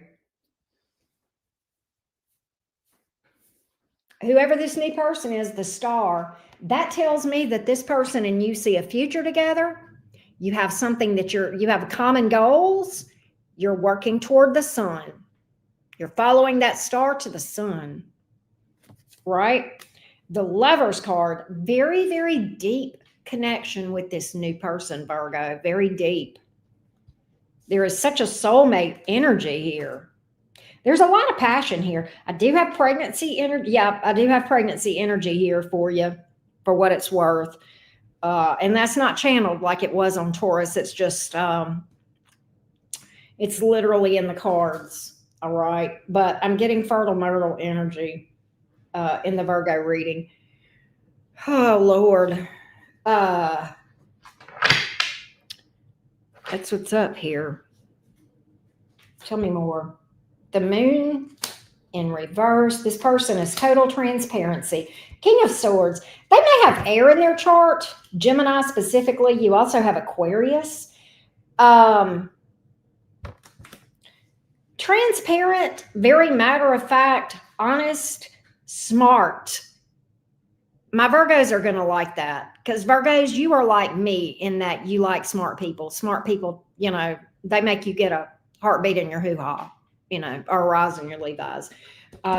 Whoever this new person is, the star, that tells me that this person and you see a future together. You have something that you have common goals. You're working toward the sun. You're following that star to the sun, right? The Lover's card, very, very deep connection with this new person, Virgo, very deep. There is such a soulmate energy here. There's a lot of passion here. I do have pregnancy energy. Yeah, I do have pregnancy energy here for you, for what it's worth. And that's not channeled like it was on Taurus. It's just, it's literally in the cards. All right. But I'm getting fertile myrtle energy in the Virgo reading. Oh, Lord. That's what's up here. Tell me more. The moon in reverse. This person is total transparency. King of Swords. They may have air in their chart. Gemini specifically. You also have Aquarius. Transparent, very matter of fact, honest, smart. My Virgos are going to like that because Virgos, you are like me in that you like smart people. Smart people, you know, they make you get a heartbeat in your hoo-ha, you know, or a rise in your Levi's.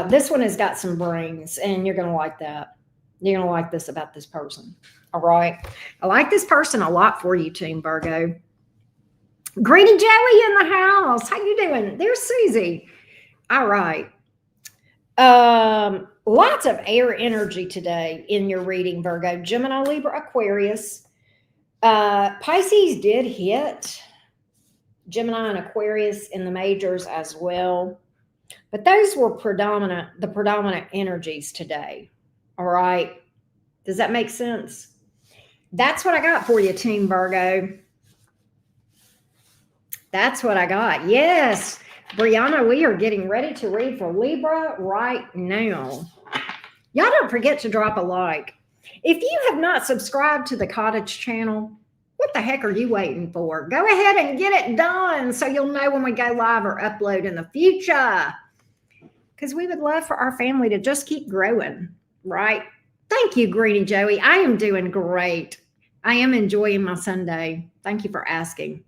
This one has got some brains, and you're going to like that. You're going to like this about this person. All right. I like this person a lot for you, Team Virgo. Greedy Joey in the house. How you doing? There's Susie. All right. Lots of air energy today in your reading, Virgo. Gemini, Libra, Aquarius. Pisces did hit. Gemini and Aquarius in the majors as well. But those were the predominant energies today. All right. Does that make sense? That's what I got for you, Team Virgo. That's what I got. Yes. Brianna, we are getting ready to read for Libra right now. Y'all don't forget to drop a like. If you have not subscribed to the Cottage channel, what the heck are you waiting for? Go ahead and get it done so you'll know when we go live or upload in the future. Because we would love for our family to just keep growing, right? Thank you, Greedy Joey. I am doing great. I am enjoying my Sunday. Thank you for asking.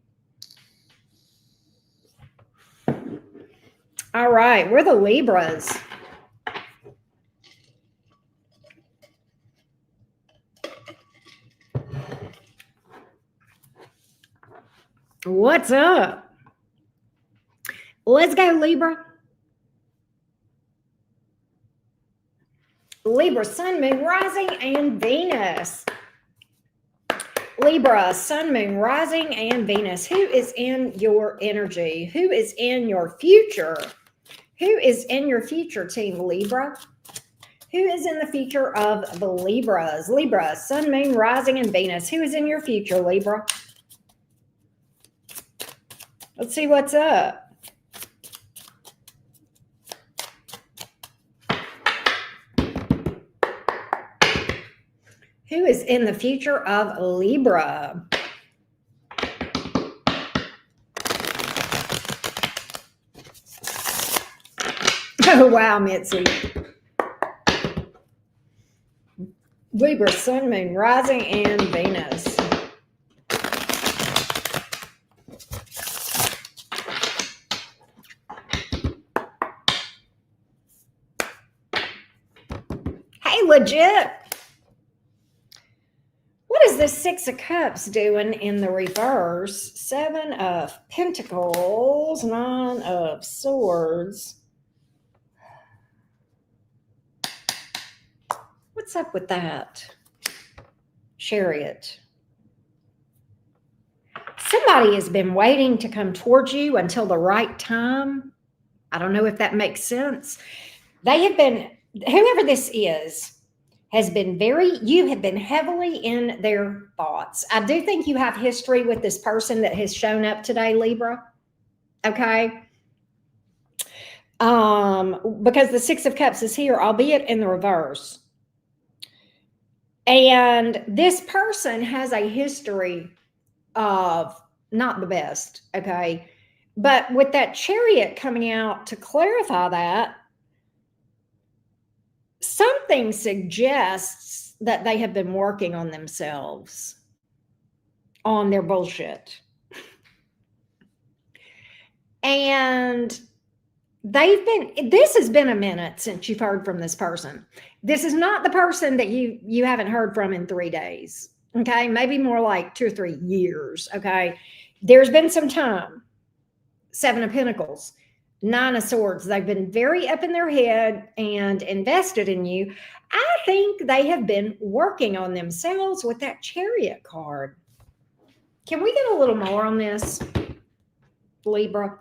All right, we're the Libras. What's up? Let's go, Libra. Libra, Sun, Moon, Rising, and Venus. Libra, Sun, Moon, Rising, and Venus. Who is in your energy? Who is in your future? Who is in your future, Team Libra? Who is in the future of the Libras? Libra, Sun, Moon, Rising, and Venus. Who is in your future, Libra? Let's see what's up. Who is in the future of Libra? Oh, wow, Mitzi. Libra, Sun, Moon, Rising, and Venus. Hey, legit. What is this Six of Cups doing in the reverse? Seven of Pentacles, Nine of Swords. What's up with that? Chariot. Somebody has been waiting to come towards you until the right time. I don't know if that makes sense. They have been, whoever this is, you have been heavily in their thoughts. I do think you have history with this person that has shown up today, Libra. Okay. Because the Six of Cups is here, albeit in the reverse. And this person has a history of not the best, okay? But with that Chariot coming out to clarify that, something suggests that they have been working on themselves, on their bullshit. And this has been a minute since you've heard from this person. This is not the person that you haven't heard from in 3 days. Okay. Maybe more like 2 or 3 years. Okay. There's been some time. 7 of Pentacles, 9 of Swords. They've been very up in their head and invested in you. I think they have been working on themselves with that Chariot card. Can we get a little more on this, Libra?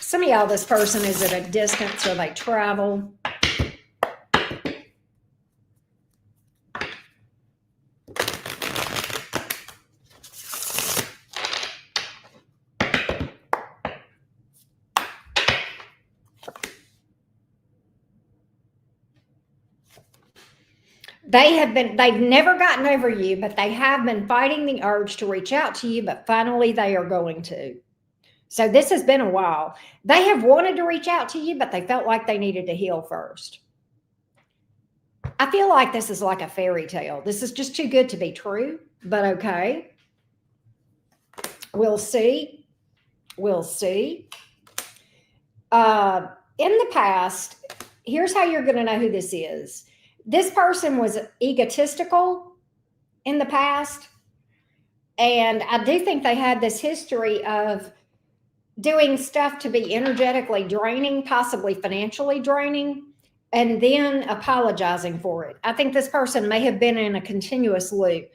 Some of y'all, this person is at a distance or they travel. They've never gotten over you, but they have been fighting the urge to reach out to you, but finally they are going to. So this has been a while. They have wanted to reach out to you, but they felt like they needed to heal first. I feel like this is like a fairy tale. This is just too good to be true, but okay. We'll see. We'll see. In the past, here's how you're going to know who this is. This person was egotistical in the past. And I do think they had this history of doing stuff to be energetically draining, possibly financially draining, and then apologizing for it. I think this person may have been in a continuous loop.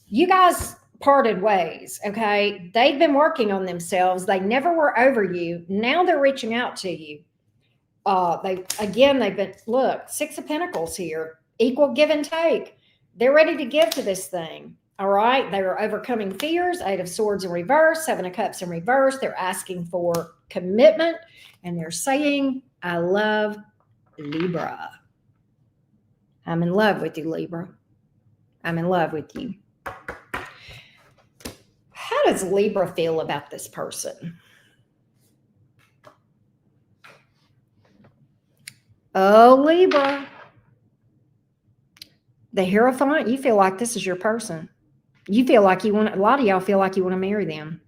You guys parted ways, okay? They've been working on themselves. They never were over you. Now they're reaching out to you. They've been, look, 6 of Pentacles here, equal give and take. They're ready to give to this thing. All right. They are overcoming fears. 8 of Swords in reverse, 7 of Cups in reverse. They're asking for commitment and they're saying, I love Libra. I'm in love with you, Libra. I'm in love with you. How does Libra feel about this person? Oh, Libra. The Hierophant, you feel like this is your person. You feel like a lot of y'all feel like you want to marry them.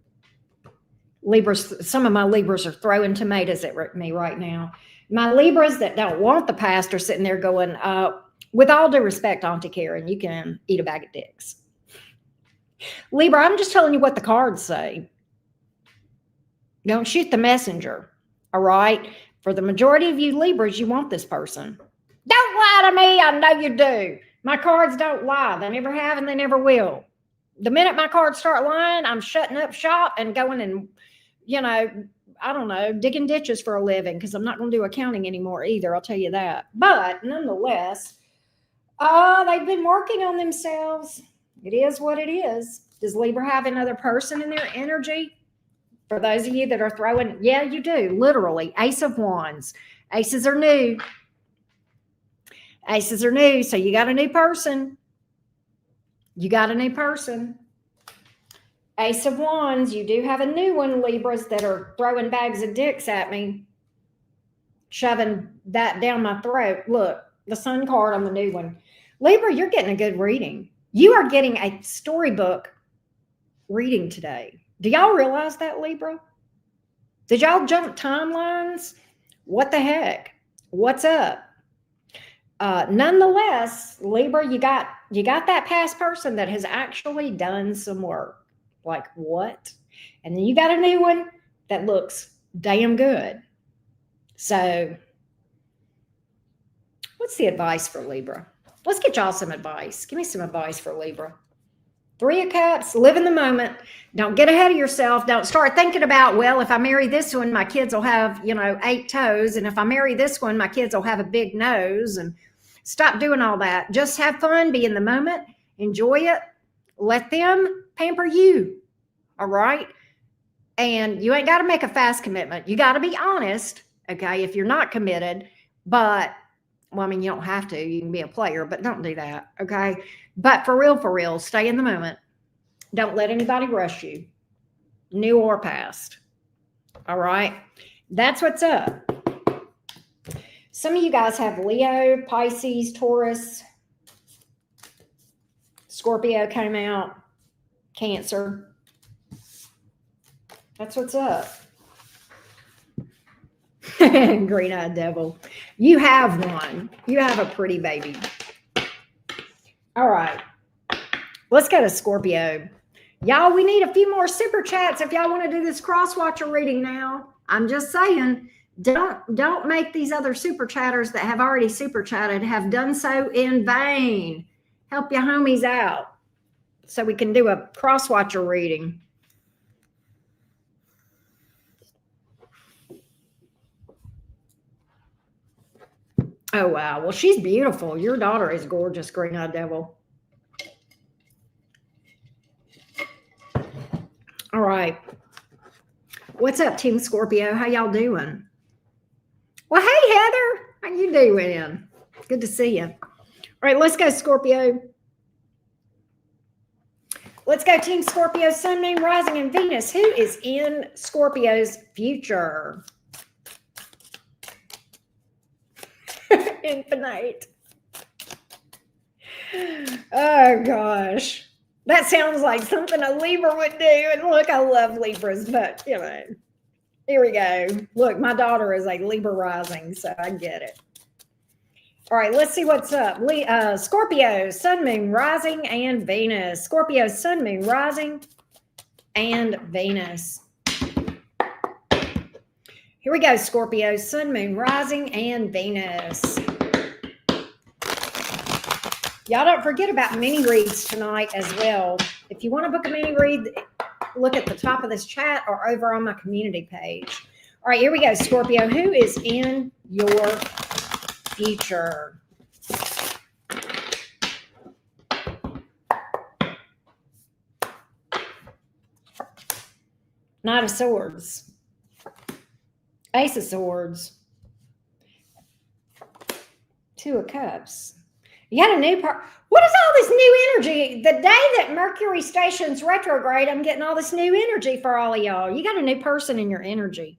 Libras, some of my Libras are throwing tomatoes at me right now. My Libras that don't want the past are sitting there going, with all due respect, Auntie Karen, you can eat a bag of dicks. Libra, I'm just telling you what the cards say. Don't shoot the messenger, all right? For the majority of you Libras, you want this person. Don't lie to me. I know you do. My cards don't lie. They never have and they never will. The minute my cards start lying, I'm shutting up shop and going and, I don't know, digging ditches for a living because I'm not going to do accounting anymore either. I'll tell you that. But nonetheless, they've been working on themselves. It is what it is. Does Libra have another person in their energy? For those of you that are throwing, yeah, you do. Literally, Ace of Wands. Aces are new. Aces are new. So you got a new person. You got a new person. Ace of Wands, you do have a new one, Libras, that are throwing bags of dicks at me, shoving that down my throat. Look, the Sun card on the new one. Libra, you're getting a good reading. You are getting a storybook reading today. Do y'all realize that, Libra? Did y'all jump timelines? What the heck? What's up? Nonetheless, Libra, you got that past person that has actually done some work. Like what? And then you got a new one that looks damn good. So what's the advice for Libra? Let's get y'all some advice. Give me some advice for Libra. Three of Cups, live in the moment. Don't get ahead of yourself. Don't start thinking about, well, if I marry this one, my kids will have, 8 toes. And if I marry this one, my kids will have a big nose. And stop doing all that. Just have fun, be in the moment, enjoy it. Let them pamper you. All right. And you ain't got to make a fast commitment. You got to be honest. Okay. If you're not committed, but well, I mean, you don't have to. You can be a player, but don't do that. Okay. But for real, stay in the moment. Don't let anybody rush you, new or past. All right. That's what's up. Some of you guys have Leo, Pisces, Taurus, Scorpio came out, Cancer. That's what's up. Green-eyed devil. You have one. You have a pretty baby. All right. Let's go to Scorpio. Y'all, we need a few more super chats if y'all want to do this cross-watcher reading now. I'm just saying, don't make these other super chatters that have already super chatted have done so in vain. Help your homies out so we can do a cross-watcher reading. Oh, wow. Well, she's beautiful. Your daughter is gorgeous, Green-eyed devil. All right. What's up, Team Scorpio? How y'all doing? Well, hey, Heather. How you doing? Good to see you. All right, let's go, Scorpio. Let's go, Team Scorpio, Sun, Moon, Rising, and Venus. Who is in Scorpio's future? Infinite. Oh, gosh. That sounds like something a Libra would do. And look, I love Libras, but, here we go. Look, my daughter is a Libra rising, so I get it. All right, let's see what's up. Scorpio, Sun, Moon, Rising, and Venus. Scorpio, Sun, Moon, Rising, and Venus. Here we go, Scorpio, Sun, Moon, Rising, and Venus. Y'all don't forget about mini reads tonight as well. If you want to book a mini read, look at the top of this chat or over on my community page. All right, here we go, Scorpio. Who is in your future? Knight of Swords. Ace of Swords. Two of Cups. You got a new part. What is all this new energy? The day that Mercury stations retrograde, I'm getting all this new energy for all of y'all. You got a new person in your energy.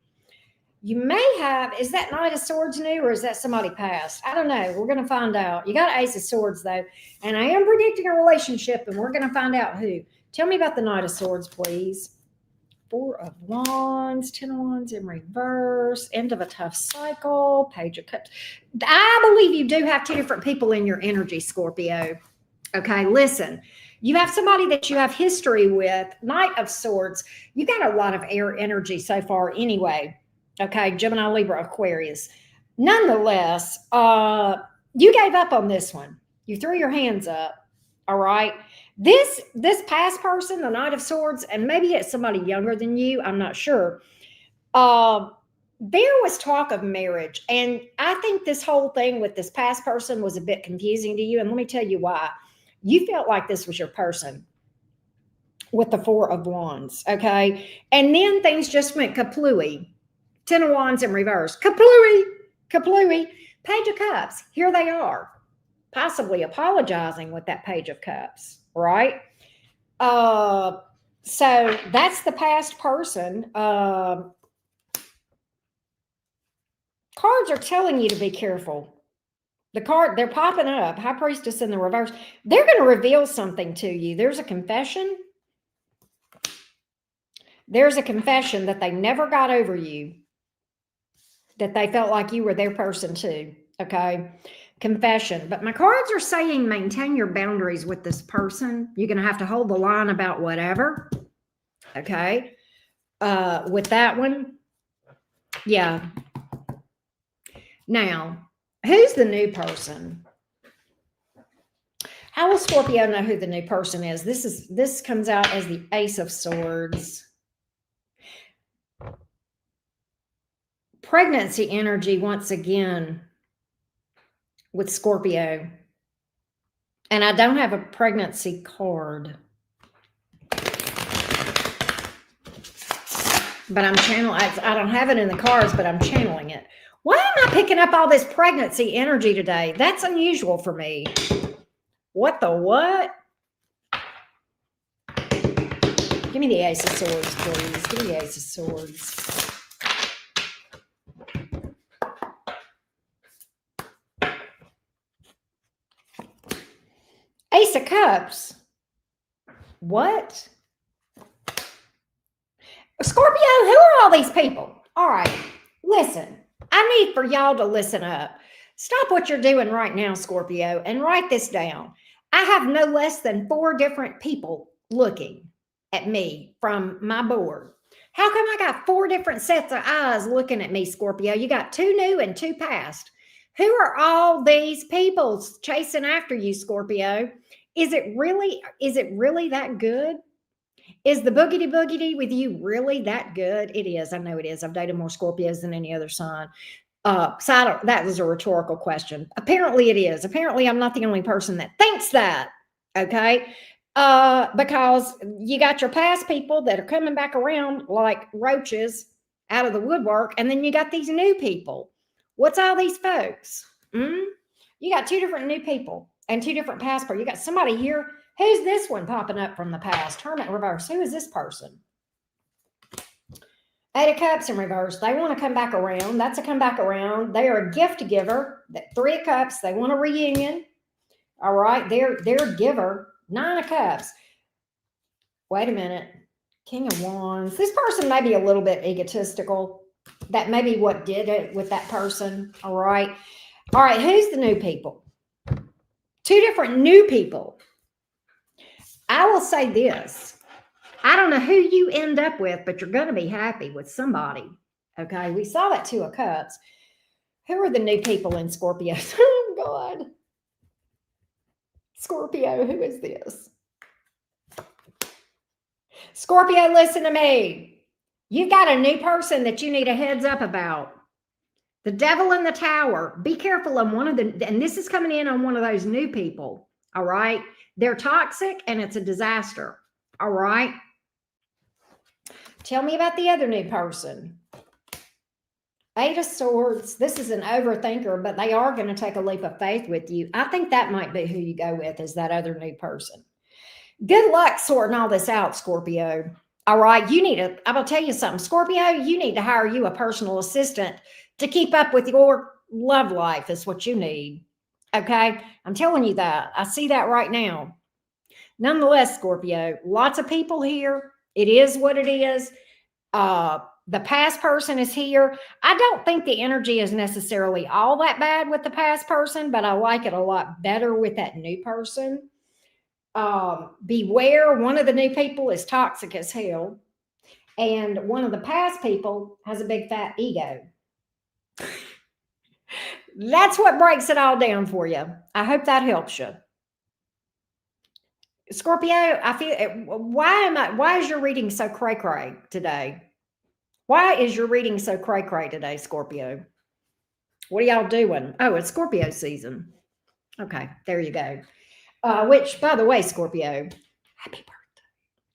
You may have, is that Knight of Swords new or is that somebody past? I don't know. We're going to find out. You got Ace of Swords though. And I am predicting a relationship and we're going to find out who. Tell me about the Knight of Swords, please. Four of Wands, 10 of Wands in reverse, end of a tough cycle, Page of Cups. I believe you do have two different people in your energy, Scorpio. Okay, listen. You have somebody that you have history with, Knight of Swords. You got a lot of air energy so far anyway. Okay, Gemini, Libra, Aquarius. Nonetheless, you gave up on this one. You threw your hands up. All right. This past person, the Knight of Swords, and maybe it's somebody younger than you, I'm not sure. There was talk of marriage. And I think this whole thing with this past person was a bit confusing to you. And let me tell you why. You felt like this was your person with the Four of Wands. Okay. And then things just went kaplooey. 10 of Wands in reverse. Kaplooey. Kaplooey. Page of Cups. Here they are. Possibly apologizing with that Page of Cups, right? So that's the past person. Cards are telling you to be careful. They're popping up. High Priestess in the reverse. They're going to reveal something to you. There's a confession. There's a confession that they never got over you, that they felt like you were their person too, okay? Confession. But my cards are saying maintain your boundaries with this person. You're going to have to hold the line about whatever. Okay. With that one. Yeah. Now, who's the new person? How will Scorpio know who the new person is? This comes out as the Ace of Swords. Pregnancy energy once again with Scorpio. And I don't have a pregnancy card. But I'm channeling, I don't have it in the cards, but I'm channeling it. Why am I picking up all this pregnancy energy today? That's unusual for me. What the what? Give me the Ace of Swords, please. Give me the Ace of Swords. Ace of Cups. What? Scorpio, who are all these people? All right, listen. I need for y'all to listen up. Stop what you're doing right now, Scorpio, and write this down. I have no less than 4 different people looking at me from my board. How come I got 4 different sets of eyes looking at me, Scorpio? You got 2 new and 2 past. Who are all these people chasing after you, Scorpio? Is it really that good? Is the boogity boogity with you really that good? It is. I know it is. I've dated more Scorpios than any other sign. So that was a rhetorical question. Apparently it is. Apparently I'm not the only person that thinks that. Okay. Because you got your past people that are coming back around like roaches out of the woodwork. And then you got these new people. What's all these folks? You got 2 different new people and 2 different passports. You got somebody here. Who's this one popping up from the past? Hermit reverse. Who is this person? 8 of Cups in reverse. They want to come back around. That's a come back around. They are a gift giver. 3 of Cups. They want a reunion. All right. They're a giver. 9 of Cups. Wait a minute. King of Wands. This person may be a little bit egotistical. That may be what did it with that person. All right. All right. Who's the new people? 2 different new people. I will say this. I don't know who you end up with, but you're going to be happy with somebody. Okay. We saw that 2 of Cups. Who are the new people in Scorpio? Oh, God. Scorpio, who is this? Scorpio, listen to me. You've got a new person that you need a heads up about. The Devil in the Tower. Be careful on one of the, and this is coming in on one of those new people. All right. They're toxic and it's a disaster. All right. Tell me about the other new person. 8 of Swords. This is an overthinker, but they are going to take a leap of faith with you. I think that might be who you go with, is that other new person. Good luck sorting all this out, Scorpio. All right. I'm going to tell you something. Scorpio, you need to hire you a personal assistant to keep up with your love life is what you need. Okay. I'm telling you that. I see that right now. Nonetheless, Scorpio, lots of people here. It is what it is. The past person is here. I don't think the energy is necessarily all that bad with the past person, but I like it a lot better with that new person. Beware, one of the new people is toxic as hell. And one of the past people has a big fat ego. That's what breaks it all down for you. I hope that helps you. Scorpio, I feel, why is your reading so cray-cray today? Why is your reading so cray-cray today, Scorpio? What are y'all doing? Oh, it's Scorpio season. Okay, there you go. Which, by the way, Scorpio, happy birthday.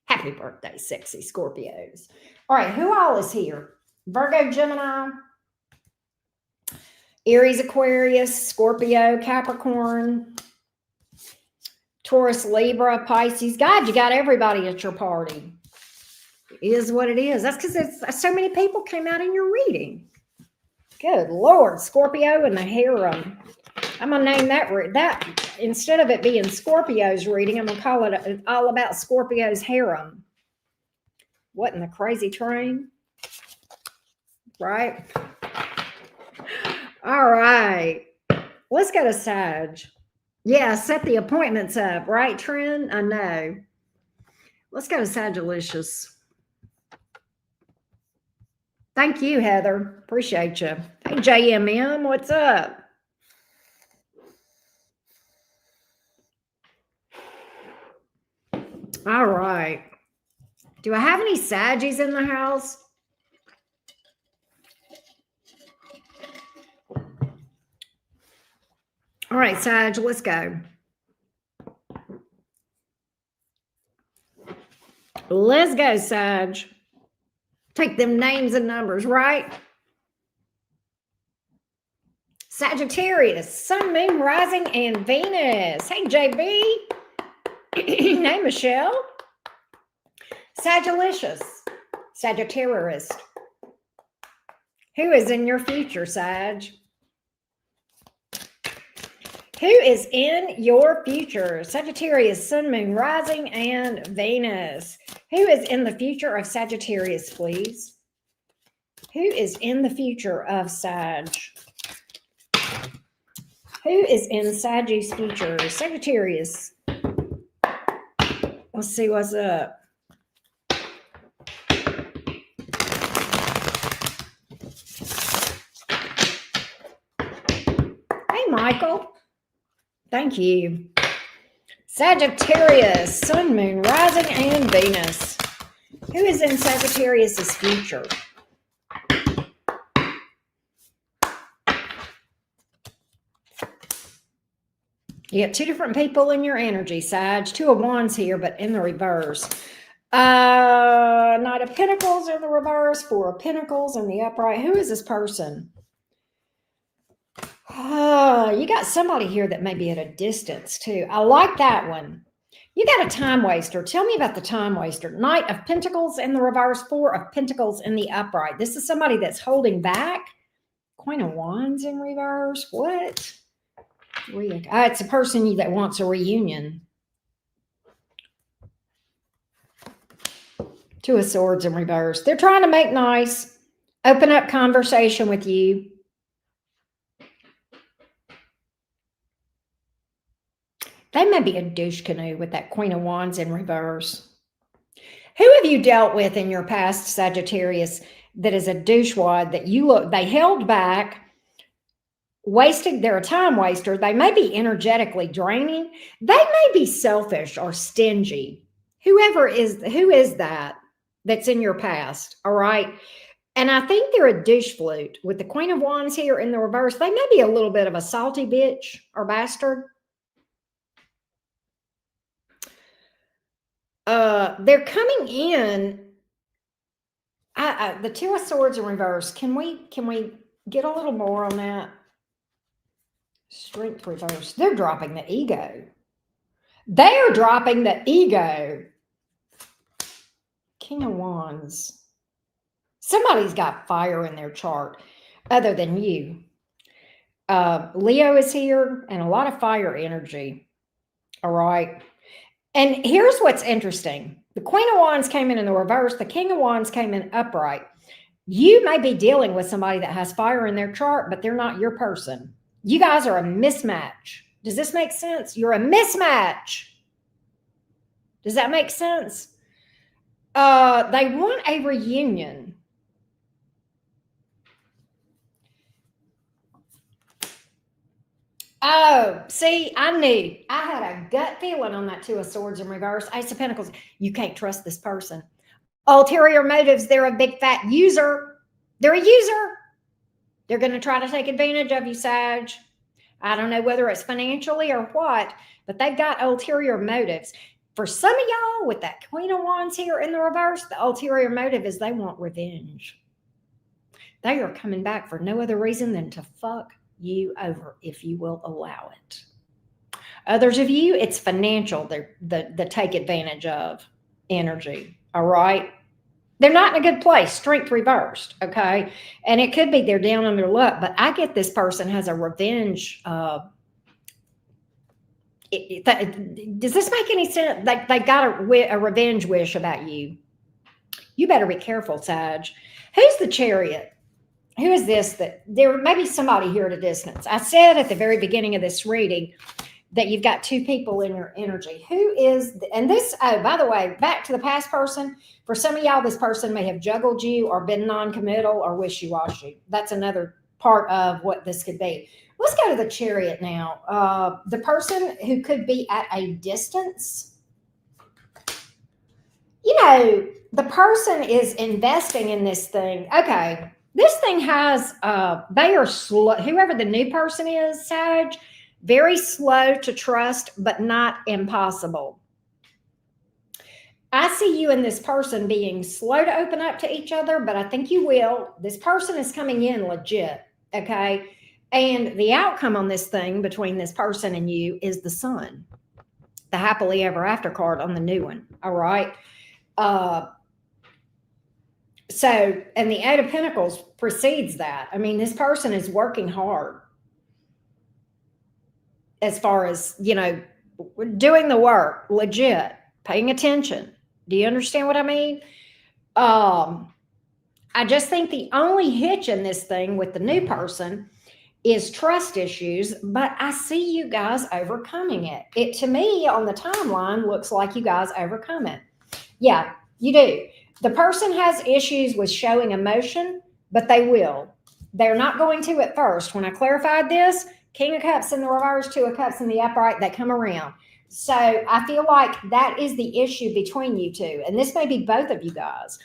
Happy birthday, sexy Scorpios. All right, who all is here? Virgo, Gemini, Aries, Aquarius, Scorpio, Capricorn, Taurus, Libra, Pisces. God, you got everybody at your party. It is what it is. That's because so many people came out in your reading. Good Lord, Scorpio and the harem. I'm going to name that instead of it being Scorpio's reading, I'm going to call it all about Scorpio's harem. What in the crazy train? Right? All right. Let's go to Sag. Yeah, set the appointments up, right, Trent? I know. Let's go to Sagittarius. Thank you, Heather. Appreciate you. Hey, JMM, what's up? All right. Do I have any Saggies in the house? All right, Sag, let's go. Let's go, Sag. Take them names and numbers, right? Sagittarius, Sun, Moon, Rising, and Venus. Hey, JB. Hey, Michelle. Sagilicious, Sagittarius. Who is in your future, Sag? Who is in your future? Sagittarius, Sun, Moon, Rising, and Venus. Who is in the future of Sagittarius, please? Who is in the future of Sag? Who is in Sag's future? Sagittarius. Let's see what's up. Hey, Michael. Thank you. Sagittarius, Sun, Moon, Rising, and Venus. Who is in Sagittarius's future? You have two different people in your energy, Sag. Two of Wands here, but in the reverse. Knight of Pentacles in the reverse, Four of Pentacles in the upright. Who is this person? You got somebody here that may be at a distance too. I like that one. You got a time waster. Tell me about the time waster. Knight of Pentacles in the reverse, Four of Pentacles in the upright. This is somebody that's holding back. Queen of Wands in reverse. What? It's a person that wants a reunion. Two of Swords in reverse. They're trying to make nice, open up conversation with you. They may be a douche canoe with that Queen of Wands in reverse. Who have you dealt with in your past, Sagittarius, that is a douchewad that they held back, wasted, they're a time waster. They may be energetically draining. They may be selfish or stingy. Who is that's in your past, all right? And I think they're a douche flute. With the Queen of Wands here in the reverse, they may be a little bit of a salty bitch or bastard. They're coming in. The Two of Swords in reverse. Can we get a little more on that? Strength reverse. They're dropping the ego. They're dropping the ego. King of Wands. Somebody's got fire in their chart other than you. Leo is here and a lot of fire energy. All right. And here's what's interesting. The Queen of Wands came in the reverse. The King of Wands came in upright. You may be dealing with somebody that has fire in their chart, but they're not your person. You guys are a mismatch. Does this make sense? You're a mismatch. Does that make sense? They want a reunion. Oh, see, I knew. I had a gut feeling on that Two of Swords in reverse. Ace of Pentacles. You can't trust this person. Ulterior motives. They're a big fat user. They're a user. They're going to try to take advantage of you, Sag. I don't know whether it's financially or what, but they've got ulterior motives. For some of y'all with that Queen of Wands here in the reverse, the ulterior motive is they want revenge. They are coming back for no other reason than to fuck you over, if you will allow it. Others of you, it's financial, the take advantage of energy. All right. They're not in a good place. Strength reversed. Okay. And it could be they're down on their luck, but I get this person has a revenge. Does this make any sense? They got a revenge wish about you. You better be careful, Sag. Who's the Chariot? Who is this? That there may be somebody here at a distance. I said at the very beginning of this reading that you've got two people in your energy. Who is, and this, oh, by the way, back to the past person. For some of y'all, this person may have juggled you or been non-committal or wishy-washy. That's another part of what this could be. Let's go to the Chariot now. The person who could be at a distance. the person is investing in this thing. Okay. This thing has, they are slow. Whoever the new person is, Sag, very slow to trust, but not impossible. I see you and this person being slow to open up to each other, but I think you will. This person is coming in legit. Okay. And the outcome on this thing between this person and you is the sun, the happily ever after card on the new one. All right. So, and the Eight of Pentacles precedes that. I mean, this person is working hard as far as, doing the work, legit, paying attention. Do you understand what I mean? I just think the only hitch in this thing with the new person is trust issues, but I see you guys overcoming it. It, to me, on the timeline, looks like you guys overcome it. Yeah, you do. The person has issues with showing emotion, but they will. They're not going to at first. When I clarified this, King of Cups in the reverse, Two of Cups in the upright, they come around. So I feel like that is the issue between you two. And this may be both of you guys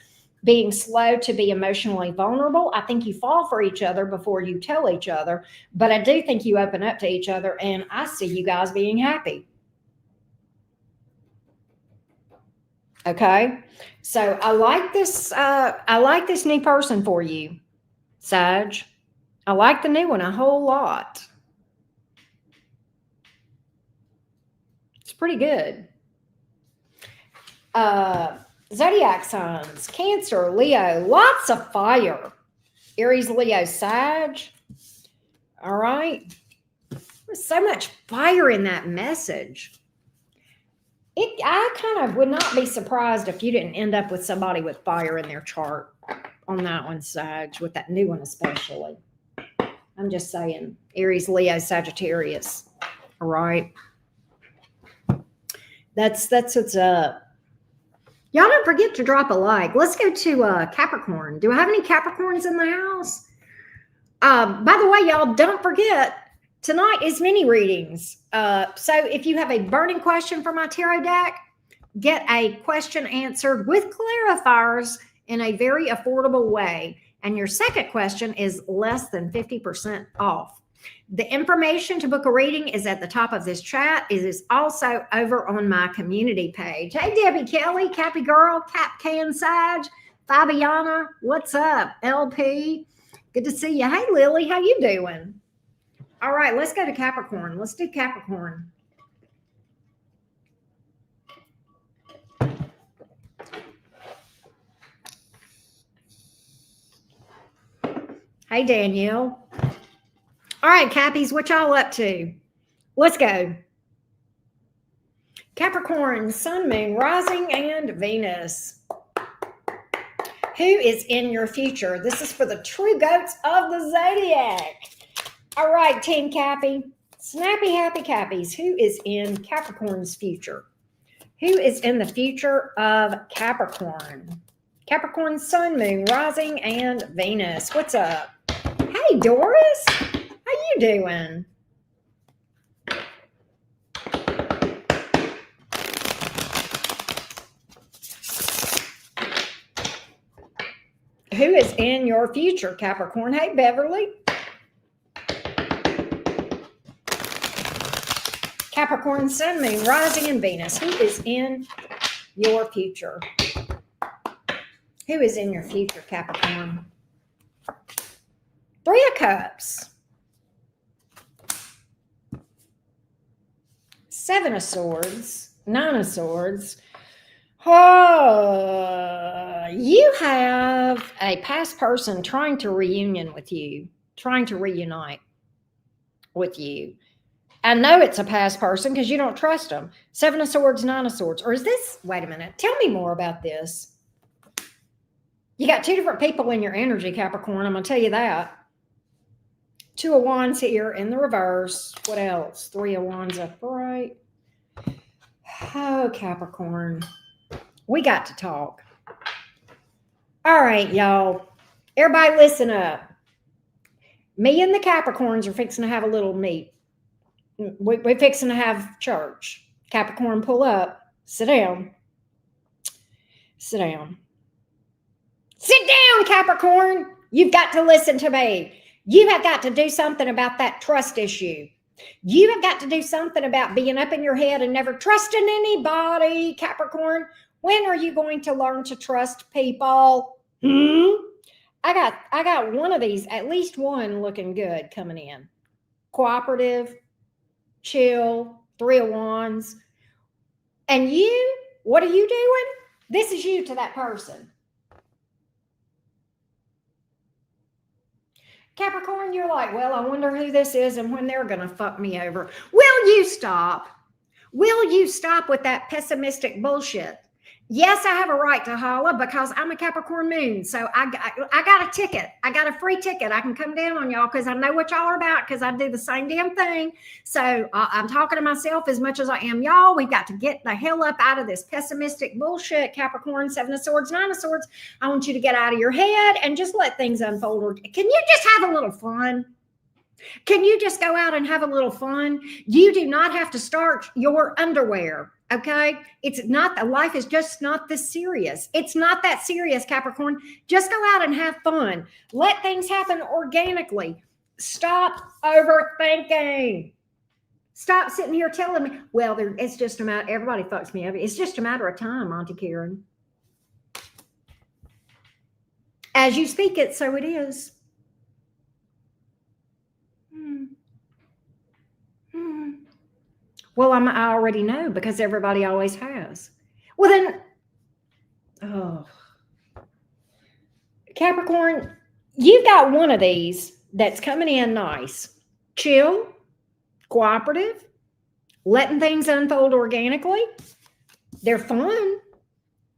being slow to be emotionally vulnerable. I think you fall for each other before you tell each other, but I do think you open up to each other, and I see you guys being happy. Okay. So I like this new person for you, Sag. I like the new one a whole lot. It's pretty good. Zodiac signs, Cancer, Leo, lots of fire. Aries, Leo, Sag. All right. There's so much fire in that message. I kind of would not be surprised if you didn't end up with somebody with fire in their chart on that one, Sag, with that new one especially. I'm just saying, Aries, Leo, Sagittarius. All right. That's what's up. Y'all don't forget to drop a like. Let's go to Capricorn. Do I have any Capricorns in the house? By the way, y'all, don't forget, tonight is mini readings. So if you have a burning question for my tarot deck, get a question answered with clarifiers in a very affordable way. And your second question is less than 50% off. The information to book a reading is at the top of this chat. It is also over on my community page. Hey, Debbie Kelly, Cappy Girl, Cap Can Sag, Fabiana, what's up? LP, good to see you. Hey, Lily, how you doing? All right, let's go to Capricorn. Let's do Capricorn. Hey, Danielle. All right, Cappies, what y'all up to? Let's go. Capricorn, Sun, Moon, Rising, and Venus. Who is in your future? This is for the true goats of the zodiac. All right, Team Cappy. Snappy, happy Cappies. Who is in Capricorn's future? Who is in the future of Capricorn? Capricorn, Sun, Moon, Rising, and Venus. What's up? Hey, Doris. How you doing? Who is in your future, Capricorn? Hey, Beverly. Capricorn, Sun, Moon, Rising, and Venus. Who is in your future? Who is in your future, Capricorn? Three of Cups. Seven of Swords. Nine of Swords. Oh, you have a past person trying to reunite with you. I know it's a past person because you don't trust them. Seven of Swords, Nine of Swords. Or is this, wait a minute, tell me more about this. You got two different people in your energy, Capricorn. I'm going to tell you that. Two of Wands here in the reverse. What else? Three of Wands upright. Oh, Capricorn. We got to talk. All right, y'all. Everybody listen up. Me and the Capricorns are fixing to have a little meet. We're fixing to have church. Capricorn, pull up. Sit down. Sit down. Sit down, Capricorn. You've got to listen to me. You have got to do something about that trust issue. You have got to do something about being up in your head and never trusting anybody, Capricorn. When are you going to learn to trust people? I got one of these, at least one looking good coming in. Cooperative, chill, 3 of Wands. And you, what are you doing? This is you to that person. Capricorn, you're like, well, I wonder who this is and when they're going to fuck me over. Will you stop? Will you stop with that pessimistic bullshit? Yes, I have a right to holler because I'm a Capricorn moon. So I got a ticket. I got a free ticket. I can come down on y'all because I know what y'all are about because I do the same damn thing. So I'm talking to myself as much as I am y'all. We've got to get the hell up out of this pessimistic bullshit, Capricorn, 7 of Swords, 9 of Swords. I want you to get out of your head and just let things unfold. Can you just have a little fun? Can you just go out and have a little fun? You do not have to start your underwear. Okay. It's not, life is just not this serious. It's not that serious, Capricorn. Just go out and have fun. Let things happen organically. Stop overthinking. Stop sitting here telling me, well, it's just a matter, everybody fucks me over. It's just a matter of time, Auntie Karen. As you speak it, so it is. Well, I already know because everybody always has. Well, then, Capricorn, you've got one of these that's coming in nice, chill, cooperative, letting things unfold organically. They're fun.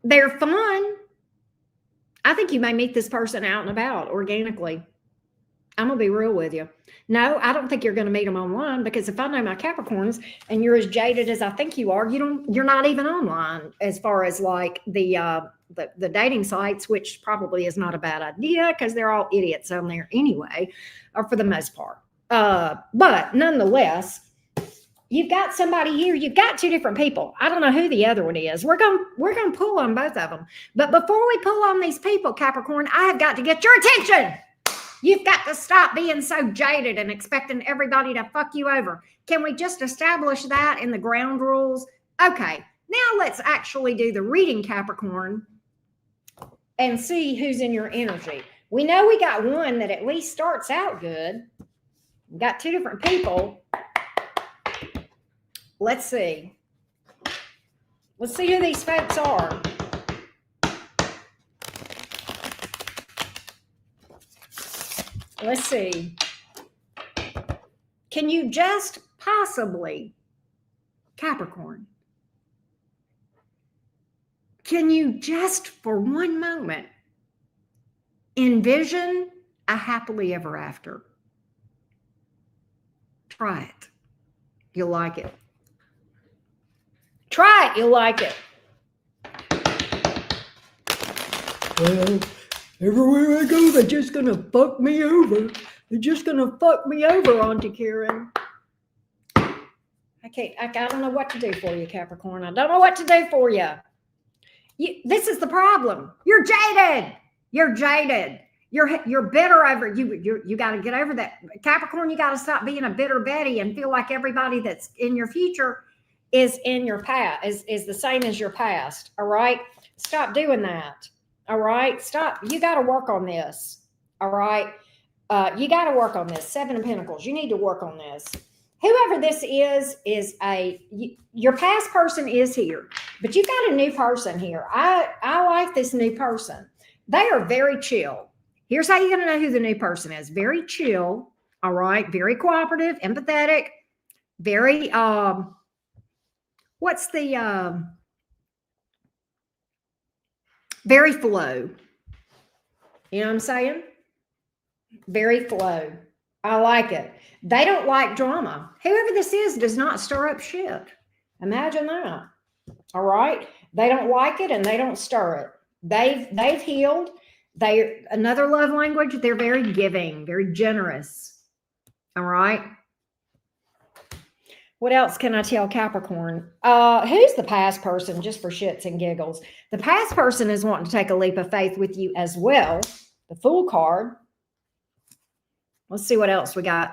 They're fun. I think you may meet this person out and about organically. I'm going to be real with you. No, I don't think you're going to meet them online because if I know my Capricorns and you're as jaded as I think you are, you're not even online as far as like the dating sites, which probably is not a bad idea because they're all idiots on there anyway, or for the most part. But nonetheless, you've got somebody here. You've got 2 different people. I don't know who the other one is. We're going to pull on both of them. But before we pull on these people, Capricorn, I have got to get your attention. You've got to stop being so jaded and expecting everybody to fuck you over. Can we just establish that in the ground rules? Okay, now let's actually do the reading, Capricorn, and see who's in your energy. We know we got one that at least starts out good. We got 2 different people. Let's see. Let's see who these folks are. Let's see. Can you just possibly, Capricorn, can you just for one moment envision a happily ever after? Try it. You'll like it. Try it. You'll like it. Well, everywhere I go, they're just going to fuck me over. They're just going to fuck me over, Auntie Karen. I don't know what to do for you, Capricorn. I don't know what to do for you. This is the problem. You're jaded. You're jaded. You're bitter over you got to get over that. Capricorn, you got to stop being a bitter Betty and feel like everybody that's in your future is in your past, is the same as your past. All right? Stop doing that. All right, stop. You got to work on this. All right. You got to work on this. 7 of Pentacles. You need to work on this. Whoever this is your past person is here, but you've got a new person here. I like this new person. They are very chill. Here's how you're going to know who the new person is. Very chill. All right. Very cooperative, empathetic, very, very flow. You know what I'm saying? Very flow. I like it. They don't like drama. Whoever this is does not stir up shit. Imagine that. All right. They don't like it and they don't stir it. They've healed. Another love language. They're very giving, very generous. All right. What else can I tell Capricorn? Who's the past person, just for shits and giggles? The past person is wanting to take a leap of faith with you as well. The Fool card. Let's see what else we got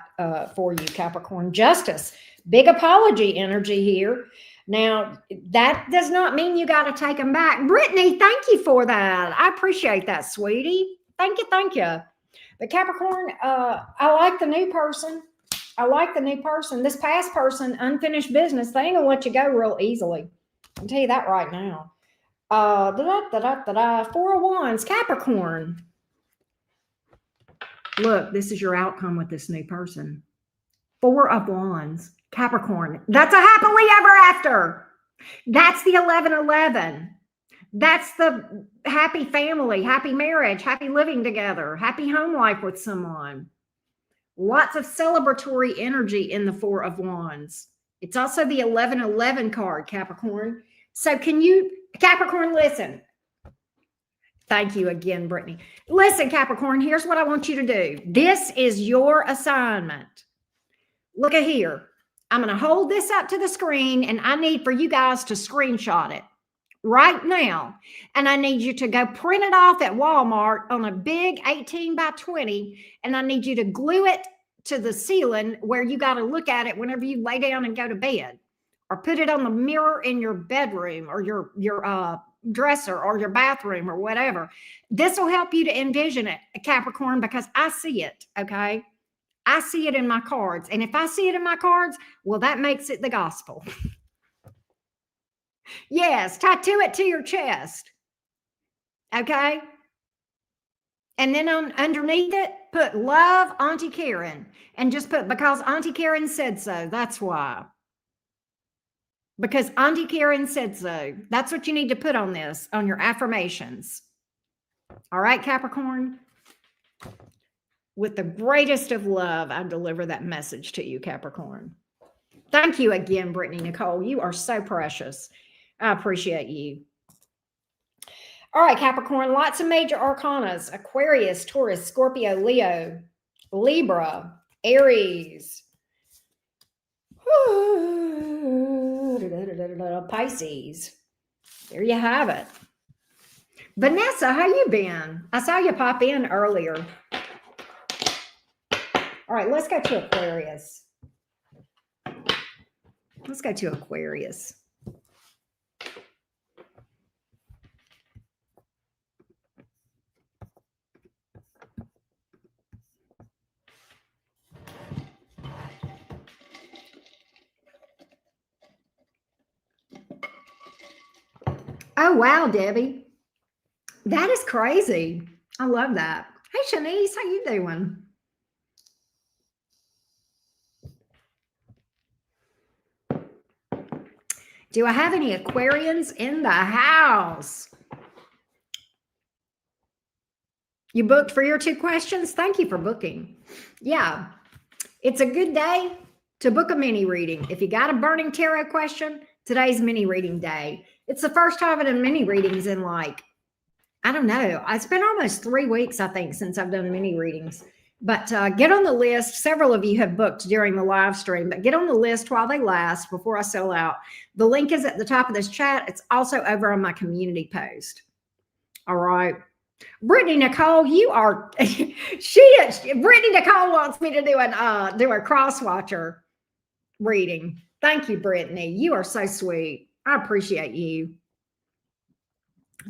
for you, Capricorn. Justice. Big apology energy here. Now, that does not mean you got to take them back. Brittany, thank you for that. I appreciate that, sweetie. Thank you, thank you. But Capricorn, I like the new person. I like the new person. This past person, unfinished business, they ain't gonna let you go real easily. I'll tell you that right now. Four of Wands, Capricorn. Look, this is your outcome with this new person. Four of Wands, Capricorn. That's a happily ever after. That's the 11-11. That's the happy family, happy marriage, happy living together, happy home life with someone. Lots of celebratory energy in the Four of Wands. It's also the 11-11 card, Capricorn. So can you, Capricorn, listen. Thank you again, Brittany. Listen, Capricorn, here's what I want you to do. This is your assignment. Look at here. I'm going to hold this up to the screen, and I need for you guys to screenshot it right now. And I need you to go print it off at Walmart on a big 18 by 20. And I need you to glue it to the ceiling where you got to look at it whenever you lay down and go to bed, or put it on the mirror in your bedroom or your dresser or your bathroom or whatever. This will help you to envision it, Capricorn, because I see it. Okay. I see it in my cards. And if I see it in my cards, well, that makes it the gospel. Yes, tattoo it to your chest. Okay? And then underneath it, put love Auntie Karen. And just put, because Auntie Karen said so. That's why. Because Auntie Karen said so. That's what you need to put on this, on your affirmations. All right, Capricorn? With the greatest of love, I deliver that message to you, Capricorn. Thank you again, Brittany Nicole. You are so precious. I appreciate you. All right, Capricorn, lots of major arcanas. Aquarius, Taurus, Scorpio, Leo, Libra, Aries, Pisces. There you have it. Vanessa, how you been? I saw you pop in earlier. All right, let's go to Aquarius. Let's go to Aquarius. Oh, wow, Debbie. That is crazy. I love that. Hey, Shanice, how you doing? Do I have any Aquarians in the house? You booked for your 2 questions? Thank you for booking. Yeah, it's a good day to book a mini reading. If you got a burning tarot question, today's mini reading day. It's the first time I've done mini readings in like, I don't know. It's been almost 3 weeks, I think, since I've done mini readings. But get on the list. Several of you have booked during the live stream, but get on the list while they last before I sell out. The link is at the top of this chat. It's also over on my community post. All right. Brittany Nicole, you are, Brittany Nicole wants me to do a cross watcher reading. Thank you, Brittany. You are so sweet. I appreciate you.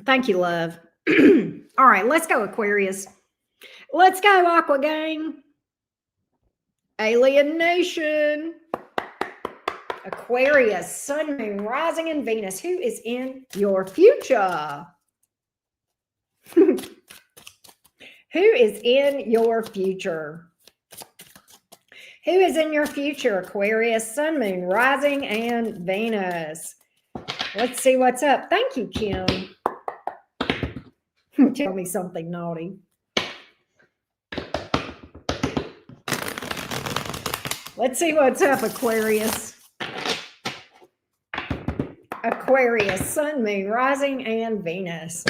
Thank you, love. All right, let's go, Aquarius. Let's go, Aqua Gang. Alien Nation. Aquarius, Sun, Moon, Rising, and Venus. Who is in your future? Who is in your future? Who is in your future, Aquarius, Sun, Moon, Rising, and Venus? Let's see what's up. Thank you, Kim. Tell me something naughty. Let's see what's up, Aquarius. Aquarius, Sun, Moon, Rising, and Venus.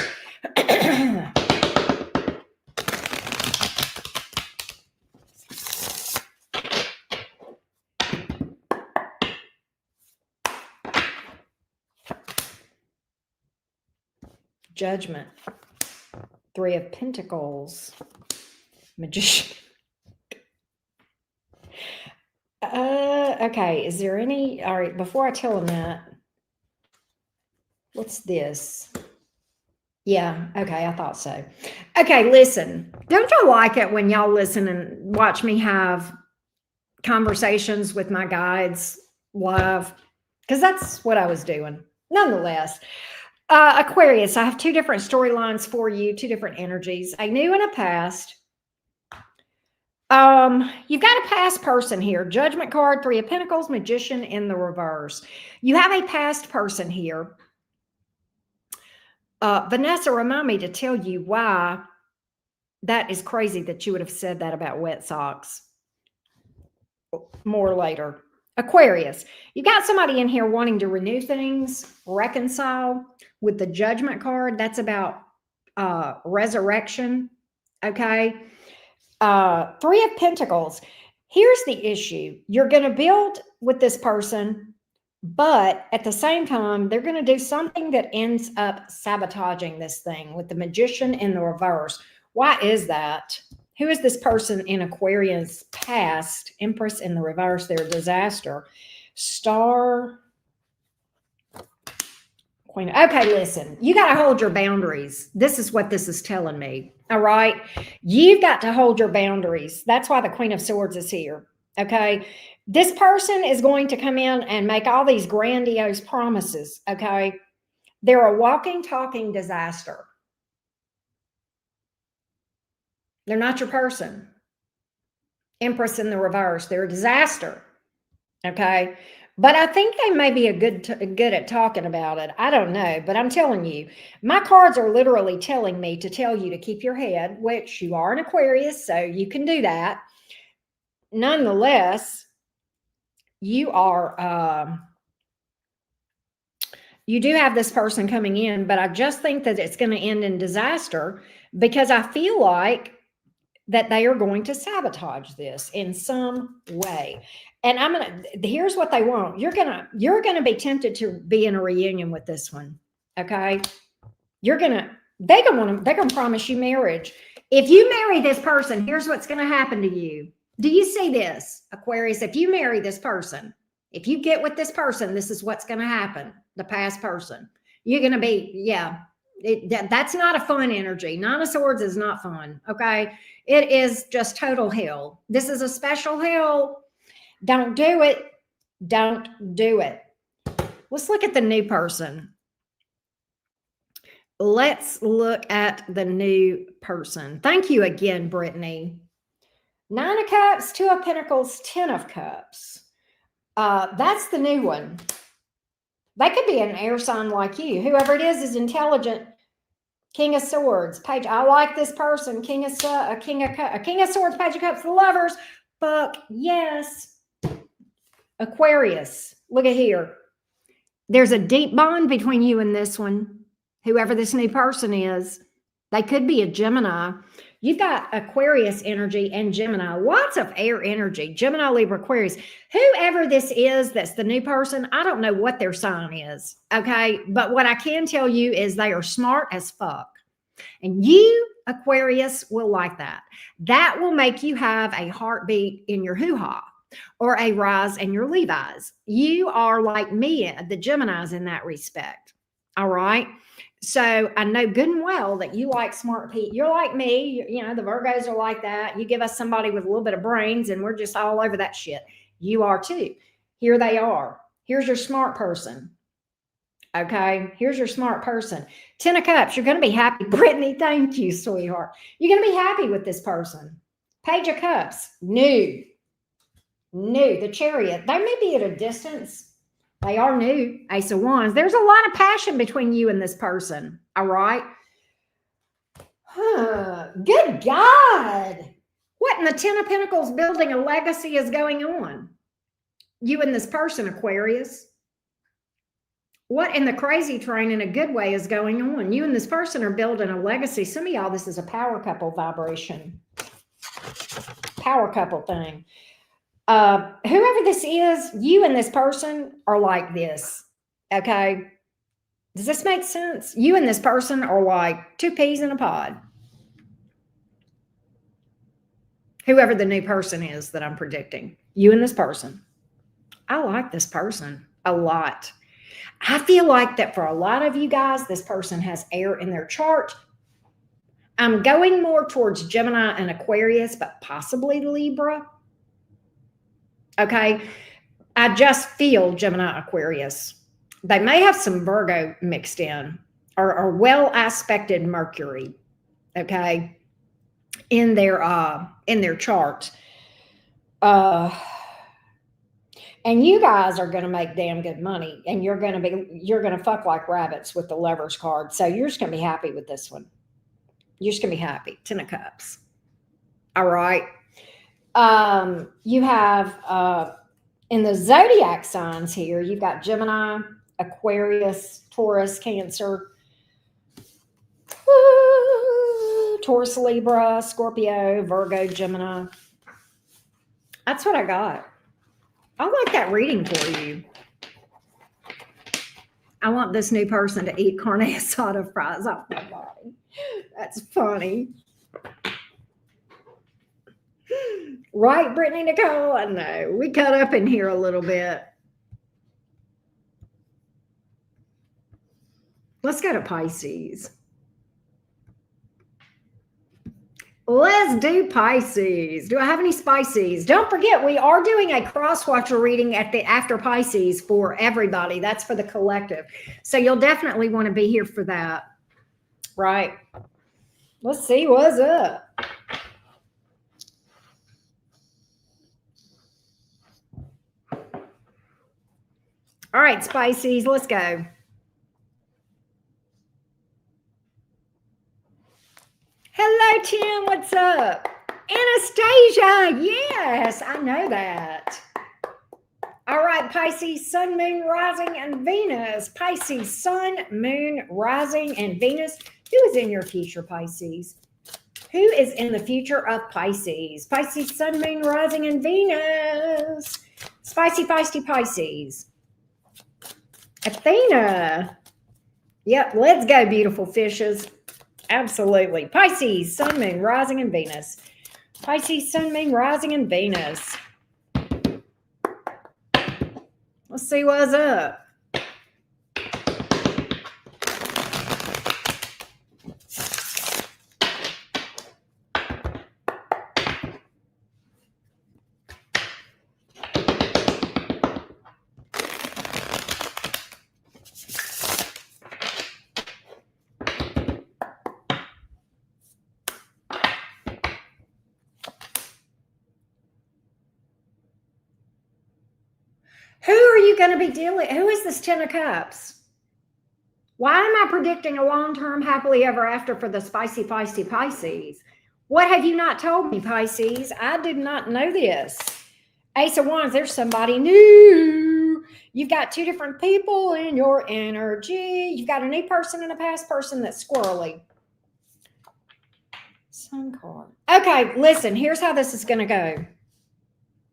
Judgment. 3 of Pentacles. Magician. Okay. Is there any? All right. Before I tell them that, what's this? Yeah. Okay. I thought so. Okay. Listen, don't y'all like it when y'all listen and watch me have conversations with my guides live? Because that's what I was doing. Nonetheless, Aquarius, I have 2 different storylines for you, 2 different energies, a new and a past. You've got a past person here. Judgment card, 3 of Pentacles, Magician in the reverse. You have a past person here. Vanessa, remind me to tell you why that is crazy that you would have said that about wet socks. More later. Aquarius, you got somebody in here wanting to renew things, reconcile with the Judgment card. That's about resurrection. Okay. 3 of Pentacles. Here's the issue. You're going to build with this person, but at the same time, they're going to do something that ends up sabotaging this thing with the Magician in the reverse. Why is that? Who is this person in Aquarius past? Empress in the reverse. They're a disaster. Star. Queen. Okay, listen. You got to hold your boundaries. This is what this is telling me. All right. You've got to hold your boundaries. That's why the Queen of Swords is here. Okay. This person is going to come in and make all these grandiose promises. Okay. They're a walking, talking disaster. They're not your person. Empress in the reverse. They're a disaster. Okay. But I think they may be good at talking about it. I don't know. But I'm telling you, my cards are literally telling me to tell you to keep your head, which you are an Aquarius, so you can do that. Nonetheless, you are, you do have this person coming in, but I just think that it's going to end in disaster because I feel like that they are going to sabotage this in some way. And here's what they want. You're going to be tempted to be in a reunion with this one. Okay. They're going to promise you marriage. If you marry this person, here's what's going to happen to you. Do you see this, Aquarius? If you marry this person, if you get with this person, this is what's going to happen. The past person, you're going to be, that's not a fun energy. 9 of Swords is not fun. Okay. It is just total hell. This is a special hell. Don't do it. Don't do it. Let's look at the new person. Let's look at the new person. Thank you again, Brittany. 9 of Cups, 2 of Pentacles, 10 of Cups. That's the new one. They could be an air sign like you. Whoever it is intelligent. King of Swords, Page. I like this person. King of Swords, Page of Cups, the lovers. Fuck yes. Aquarius, look at here. There's a deep bond between you and this one. Whoever this new person is, they could be a Gemini. You've got Aquarius energy and Gemini, lots of air energy, Gemini, Libra, Aquarius. Whoever this is, that's the new person, I don't know what their sign is, okay? But what I can tell you is they are smart as fuck. And you, Aquarius, will like that. That will make you have a heartbeat in your hoo-ha or a rise in your Levi's. You are like me, the Geminis in that respect, all right? So I know good and well that you like smart people. You're like me. You know, the Virgos are like that. You give us somebody with a little bit of brains and we're just all over that shit. You are too. Here they are. Here's your smart person. Okay. Here's your smart person. 10 of Cups. You're going to be happy. Brittany, thank you, sweetheart. You're going to be happy with this person. Page of Cups. New. The Chariot. They may be at a distance. They are new. Ace of Wands. There's a lot of passion between you and this person. All right. Good God. What in the 10 of Pentacles building a legacy is going on? You and this person, Aquarius. What in the crazy train in a good way is going on? You and this person are building a legacy. Some of y'all, this is a power couple vibration. Power couple thing. Whoever this is, you and this person are like this. Okay. Does this make sense? You and this person are like two peas in a pod. Whoever the new person is that I'm predicting, you and this person. I like this person a lot. I feel like that for a lot of you guys, this person has air in their chart. I'm going more towards Gemini and Aquarius, but possibly Libra. Okay. I just feel Gemini, Aquarius. They may have some Virgo mixed in or well aspected Mercury. Okay. In their chart. And you guys are going to make damn good money, and you're going to fuck like rabbits with the Lovers card. So you're just going to be happy with this one. You're just going to be happy. 10 of Cups. All right. You have in the zodiac signs here, you've got Gemini, Aquarius, Taurus, Cancer, Taurus, Libra, Scorpio, Virgo, Gemini. That's what I got. I like that reading for you. I want this new person to eat carne asada fries off my body. That's funny. Right, Brittany Nicole? I know. We cut up in here a little bit. Let's go to Pisces. Let's do Pisces. Do I have any Pisces? Don't forget, we are doing a cross-watcher reading at the after Pisces for everybody. That's for the collective. So you'll definitely want to be here for that. Right. Let's see what's up. All right, Pisces, let's go. Hello, Tim. What's up? Anastasia. Yes, I know that. All right, Pisces, Sun, Moon, Rising, and Venus. Pisces, Sun, Moon, Rising, and Venus. Who is in your future, Pisces? Who is in the future of Pisces? Pisces, Sun, Moon, Rising, and Venus. Spicy, feisty Pisces. Athena. Yep, let's go, beautiful fishes. Absolutely. Pisces, Sun, Moon, Rising, and Venus. Pisces, Sun, Moon, Rising, and Venus. Let's see what's up. Who are you going to be dealing? Who is this 10 of Cups? Why am I predicting a long-term happily ever after for the spicy, feisty Pisces? What have you not told me, Pisces? I did not know this. Ace of Wands, there's somebody new. You've got two different people in your energy. You've got a new person and a past person that's squirrely. Sun card. Okay, listen, here's how this is going to go.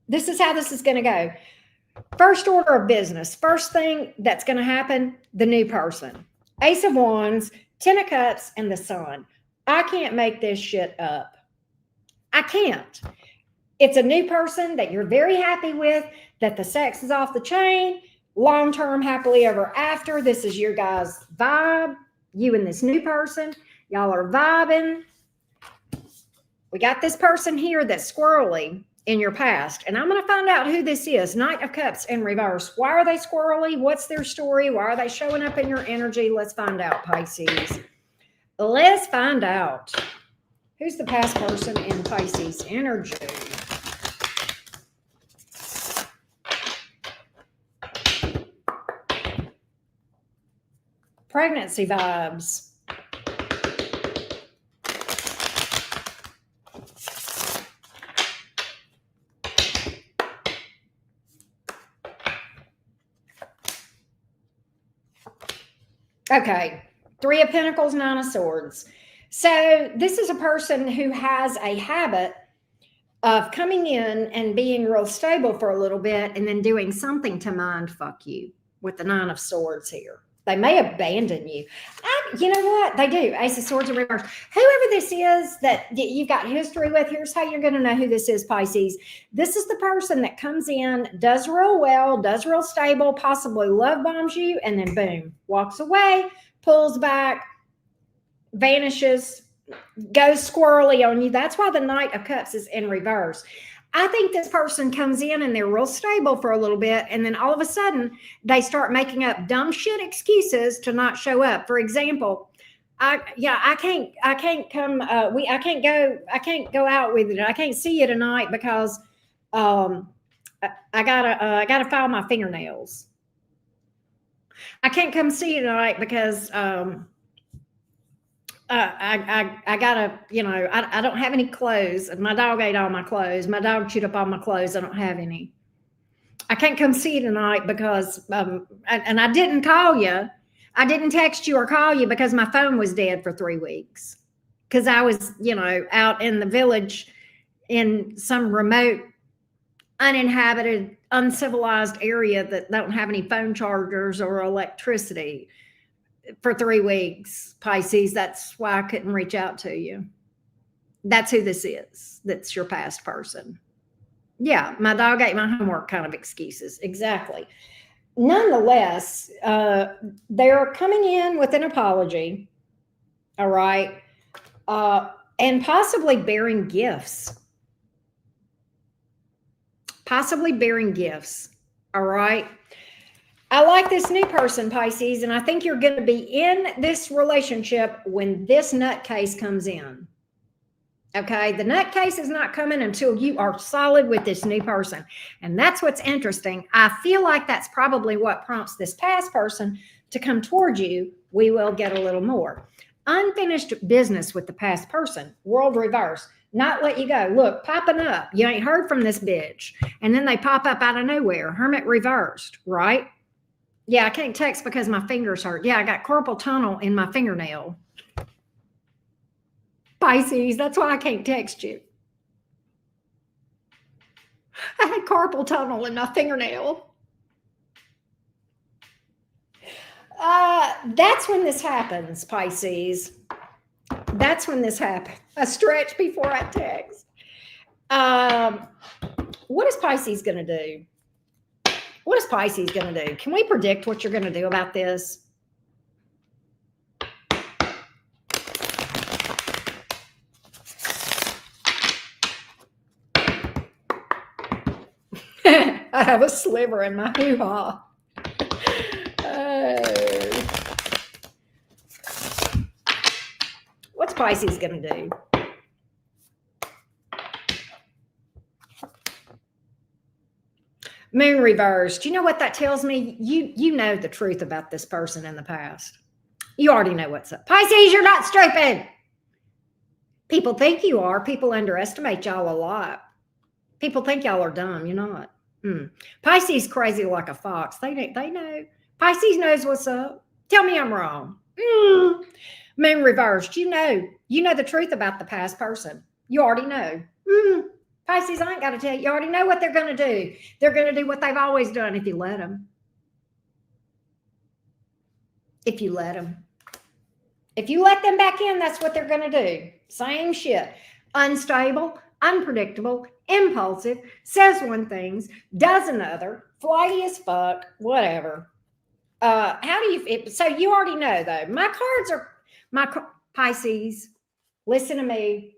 This is how this is going to go. First order of business. First thing that's going to happen, the new person. Ace of Wands, 10 of Cups, and the Sun. I can't make this shit up. I can't. It's a new person that you're very happy with, that the sex is off the chain, long-term happily ever after. This is your guys' vibe. You and this new person, y'all are vibing. We got this person here that's squirrely in your past, and I'm going to find out who this is. Knight of Cups in reverse. Why are they squirrely? What's their story? Why are they showing up in your energy? Let's find out, Pisces. Let's find out. Who's the past person in Pisces energy? Pregnancy vibes. Okay, Three of Pentacles, Nine of Swords. So this is a person who has a habit of coming in and being real stable for a little bit and then doing something to mind fuck you with the Nine of Swords here. They may abandon you. You know what? They do. Ace of Swords in reverse. Whoever this is that you've got history with, here's how you're going to know who this is, Pisces. This is the person that comes in, does real well, does real stable, possibly love bombs you, and then boom, walks away, pulls back, vanishes, goes squirrely on you. That's why the Knight of Cups is in reverse. I think this person comes in and they're real stable for a little bit, and then all of a sudden they start making up dumb shit excuses to not show up. For example, I can't go out with it. I can't see you tonight because I gotta file my fingernails. I can't come see you tonight because I gotta, I don't have any clothes. My dog ate all my clothes. My dog chewed up all my clothes. I don't have any. I can't come see you tonight because, and I didn't call you. I didn't text you or call you because my phone was dead for 3 weeks. Because I was, out in the village in some remote, uninhabited, uncivilized area that don't have any phone chargers or electricity for 3 weeks, Pisces. That's why I couldn't reach out to you. That's who this is. That's your past person. Yeah, my dog ate my homework kind of excuses. Exactly. Nonetheless, they're coming in with an apology. All right. And possibly bearing gifts. Possibly bearing gifts. All right. I like this new person, Pisces, and I think you're going to be in this relationship when this nutcase comes in. Okay, the nutcase is not coming until you are solid with this new person. And that's what's interesting. I feel like that's probably what prompts this past person to come towards you. We will get a little more. Unfinished business with the past person. World reverse. Not let you go. Look, popping up. You ain't heard from this bitch. And then they pop up out of nowhere. Hermit reversed, right? Yeah, I can't text because my fingers hurt. Yeah, I got carpal tunnel in my fingernail. Pisces, that's why I can't text you. I had carpal tunnel in my fingernail. That's when this happens, Pisces. That's when this happens. I stretch before I text. What is Pisces going to do? What is Pisces going to do? Can we predict what you're going to do about this? I have a sliver in my hoo-ha. What's Pisces going to do? Moon reversed. You know what that tells me? You know the truth about this person in the past. You already know what's up. Pisces, you're not stupid. People think you are. People underestimate y'all a lot. People think y'all are dumb. You're not. Pisces crazy like a fox. They know. Pisces knows what's up. Tell me I'm wrong. Moon reversed. You know the truth about the past person. You already know. Pisces, I ain't got to tell you. You already know what they're going to do. They're going to do what they've always done if you let them. If you let them. If you let them back in, that's what they're going to do. Same shit. Unstable, unpredictable, impulsive, says one thing, does another, flighty as fuck, whatever. How do you, so you already know though, my cards are, Pisces, listen to me.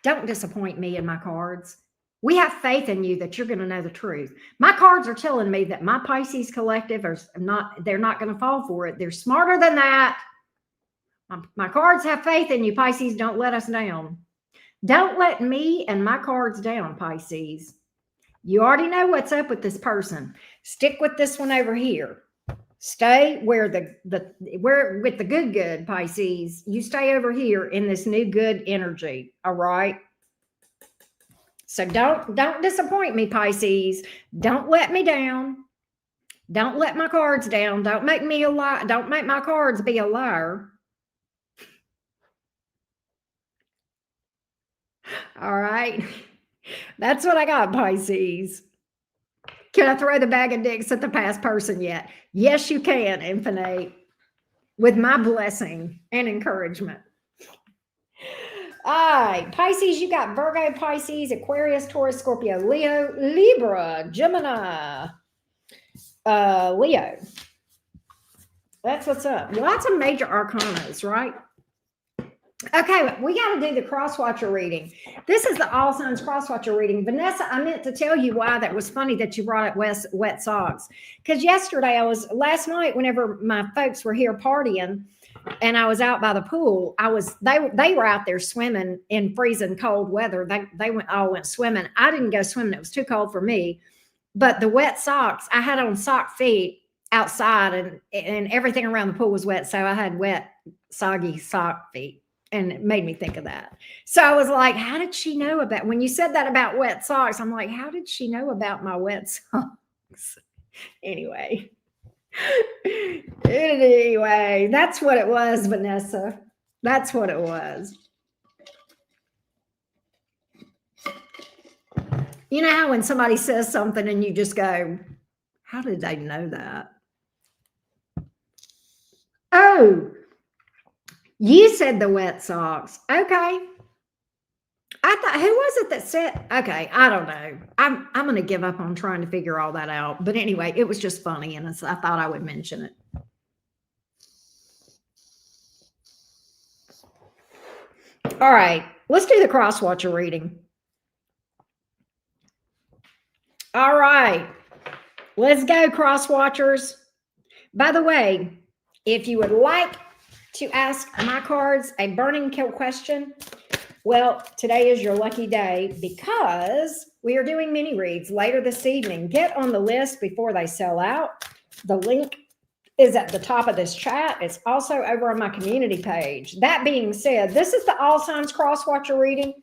Don't disappoint me in my cards. We have faith in you that you're going to know the truth. My cards are telling me that my Pisces collective they're not going to fall for it. They're smarter than that. My cards have faith in you, Pisces. Don't let us down. Don't let me and my cards down, Pisces. You already know what's up with this person. Stick with this one over here. Stay where with the good, Pisces. You stay over here in this new good energy. All right. So don't disappoint me, Pisces. Don't let me down. Don't let my cards down. Don't make me a lie. Don't make my cards be a liar. All right. That's what I got, Pisces. Can I throw the bag of dicks at the past person yet? Yes, you can, Infinite, with my blessing and encouragement. All right, Pisces, you got Virgo, Pisces, Aquarius, Taurus, Scorpio, Leo, Libra, Gemini, Leo. That's what's up. Lots of major arcanas, right? Okay, we got to do the crosswatcher reading. This is the all signs crosswatcher reading. Vanessa, I meant to tell you why that was funny that you brought up wet socks. Because last night, whenever my folks were here partying, and I was out by the pool, they were out there swimming in freezing cold weather. They all went swimming. I didn't go swimming; it was too cold for me. But the wet socks, I had on sock feet outside, and everything around the pool was wet, so I had wet, soggy sock feet. And it made me think of that. So I was like, how did she know about, when you said that about wet socks, I'm like, how did she know about my wet socks? Anyway, that's what it was, Vanessa. That's what it was. You know how when somebody says something and you just go, how did they know that? Oh, you said the wet socks. Okay. I thought, who was it that said, okay, I don't know. I'm going to give up on trying to figure all that out. But anyway, it was just funny, and I thought I would mention it. All right, let's do the crosswatcher reading. All right, let's go, crosswatchers. By the way, if you would like to ask my cards a burning kill question, well, today is your lucky day because we are doing mini reads later this evening. Get on the list before they sell out. The link is at the top of this chat. It's also over on my community page. That being said, this is the all signs crosswatcher reading.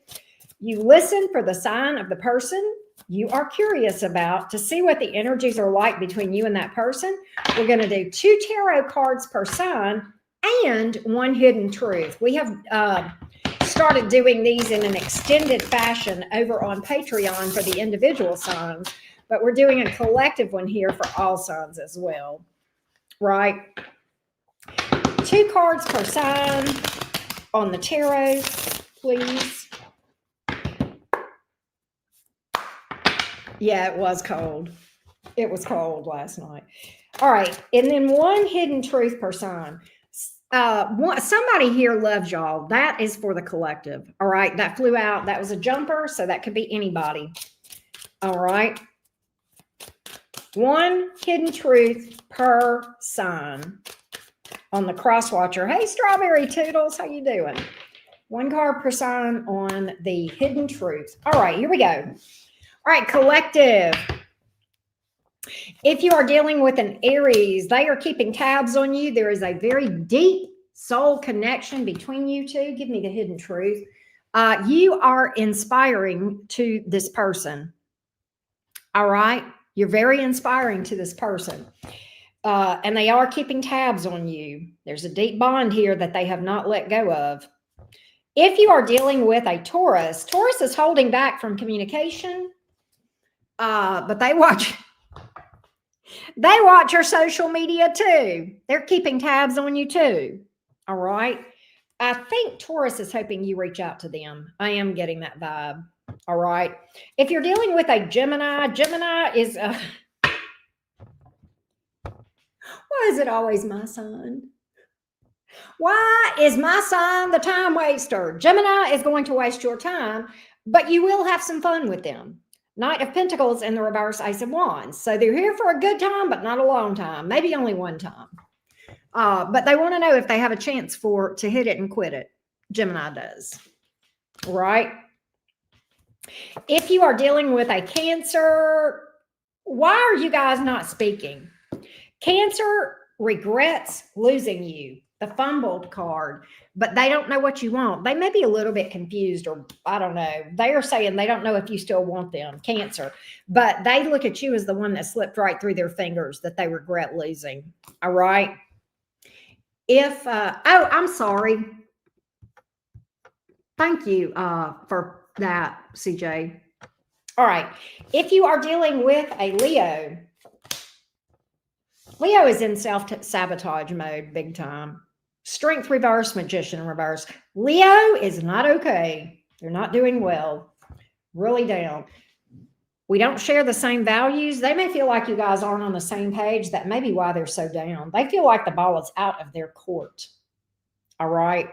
You listen for the sign of the person you are curious about to see what the energies are like between you and that person. We're going to do 2 tarot cards per sign and 1 hidden truth. We have started doing these in an extended fashion over on Patreon for the individual signs, but we're doing a collective one here for all signs as well, right? 2 cards per sign on the tarot, please. Yeah, it was cold. It was cold last night. All right, and then 1 hidden truth per sign. Somebody here loves y'all. That is for the collective. All right, that flew out. That was a jumper, so that could be anybody. All right, 1 hidden truth per sign on the crosswatcher. Hey, Strawberry Toodles, how you doing? 1 card per sign on the hidden truth. All right, here we go. All right, collective. If you are dealing with an Aries, they are keeping tabs on you. There is a very deep soul connection between you two. Give me the hidden truth. You are inspiring to this person. All right. You're very inspiring to this person. And they are keeping tabs on you. There's a deep bond here that they have not let go of. If you are dealing with a Taurus, Taurus is holding back from communication, but they watch your social media too. They're keeping tabs on you too. All right. I think Taurus is hoping you reach out to them. I am getting that vibe. All right. If you're dealing with a Gemini, Gemini is why is it always my sign? Why is my sign the time waster? Gemini is going to waste your time, but you will have some fun with them. Knight of Pentacles in the reverse, Ace of Wands. So they're here for a good time, but not a long time. Maybe only 1 time. But they want to know if they have a chance to hit it and quit it. Gemini does. Right? If you are dealing with a Cancer, why are you guys not speaking? Cancer regrets losing you. The fumbled card, but they don't know what you want. They may be a little bit confused, or I don't know. They are saying they don't know if you still want them, Cancer, but they look at you as the one that slipped right through their fingers that they regret losing. All right. If, oh, I'm sorry. Thank you for that, CJ. All right. If you are dealing with a Leo, Leo is in self-sabotage mode big time. Strength reverse, magician reverse. Leo is not okay. They're not doing well. Really down. We don't share the same values. They may feel like you guys aren't on the same page. That may be why they're so down. They feel like the ball is out of their court. All right.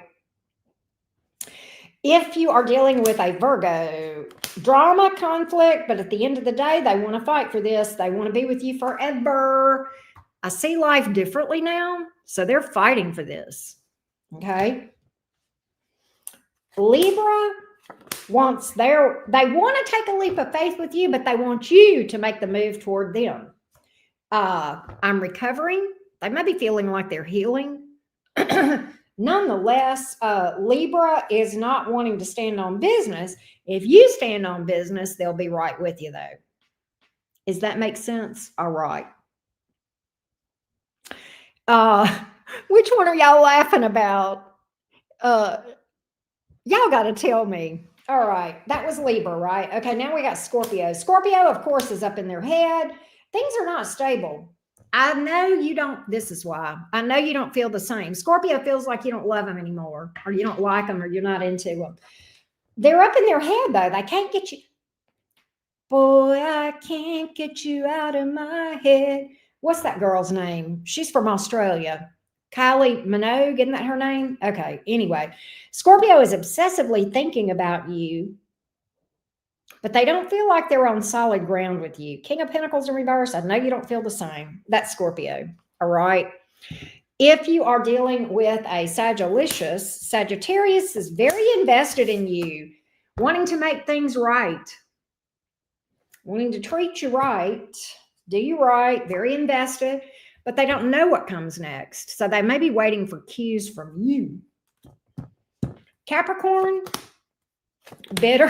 If you are dealing with a Virgo, drama, conflict, but at the end of the day, they want to fight for this. They want to be with you forever. I see life differently now, so they're fighting for this. Okay. Libra they want to take a leap of faith with you, but they want you to make the move toward them. I'm recovering. They may be feeling like they're healing. Nonetheless, Libra is not wanting to stand on business. If you stand on business, they'll be right with you, though. Does that make sense? All right. Which one are y'all laughing about? Y'all got to tell me. All right. That was Libra, right? Okay. Now we got Scorpio. Scorpio, of course, is up in their head. Things are not stable. I know you don't. This is why. I know you don't feel the same. Scorpio feels like you don't love them anymore, or you don't like them, or you're not into them. They're up in their head, though. They can't get you. Boy, I can't get you out of my head. What's that girl's name? She's from Australia. Kylie Minogue, isn't that her name? Okay. Anyway, Scorpio is obsessively thinking about you, but they don't feel like they're on solid ground with you. King of Pentacles in reverse. I know you don't feel the same. That's Scorpio. All right. If you are dealing with a Sagittarius is very invested in you, wanting to make things right, wanting to treat you right, do you right, very invested, but they don't know what comes next. So they may be waiting for cues from you. Capricorn, bitter.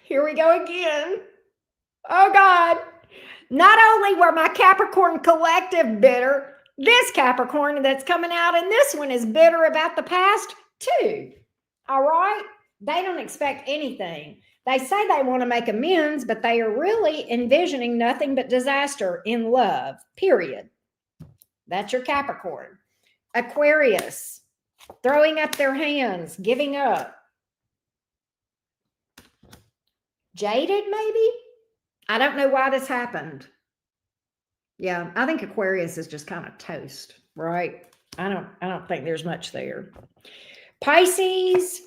Here we go again. Oh, God. Not only were my Capricorn collective bitter, this Capricorn that's coming out in this one is bitter about the past, too. All right? They don't expect anything. They say they want to make amends, but they are really envisioning nothing but disaster in love, period. That's your Capricorn. Aquarius, throwing up their hands, giving up. Jaded, maybe? I don't know why this happened. Yeah, I think Aquarius is just kind of toast, right? I don't think there's much there. Pisces.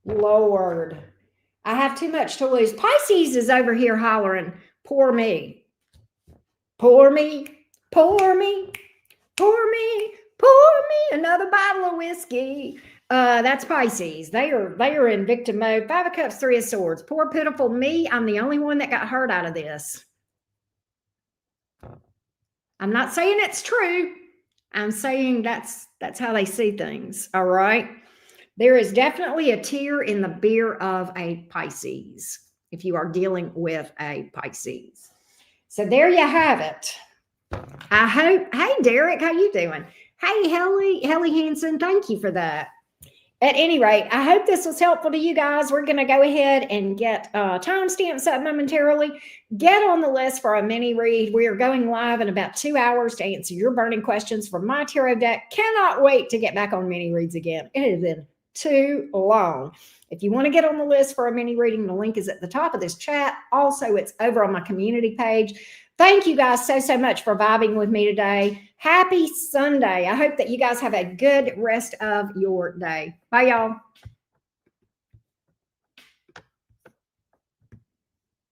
Lord, I have too much to lose. Pisces is over here hollering, poor me. Poor me, poor me, poor me, poor me, another bottle of whiskey. That's Pisces. They are in victim mode. 5 of Cups, 3 of Swords. Poor pitiful me. I'm the only one that got hurt out of this. I'm not saying it's true. I'm saying that's how they see things. All right. There is definitely a tear in the beer of a Pisces if you are dealing with a Pisces. So there you have it. I hope. Hey, Derek, how you doing? Hey, Helly Hansen, thank you for that. At any rate, I hope this was helpful to you guys. We're going to go ahead and get timestamps up momentarily. Get on the list for a mini read. We are going live in about 2 hours to answer your burning questions from my tarot deck. Cannot wait to get back on mini reads again. It has been too long. If you want to get on the list for a mini reading, the link is at the top of this chat. Also, it's over on my community page. Thank you guys so much for vibing with me today. Happy Sunday. I hope that you guys have a good rest of your day. Bye, y'all.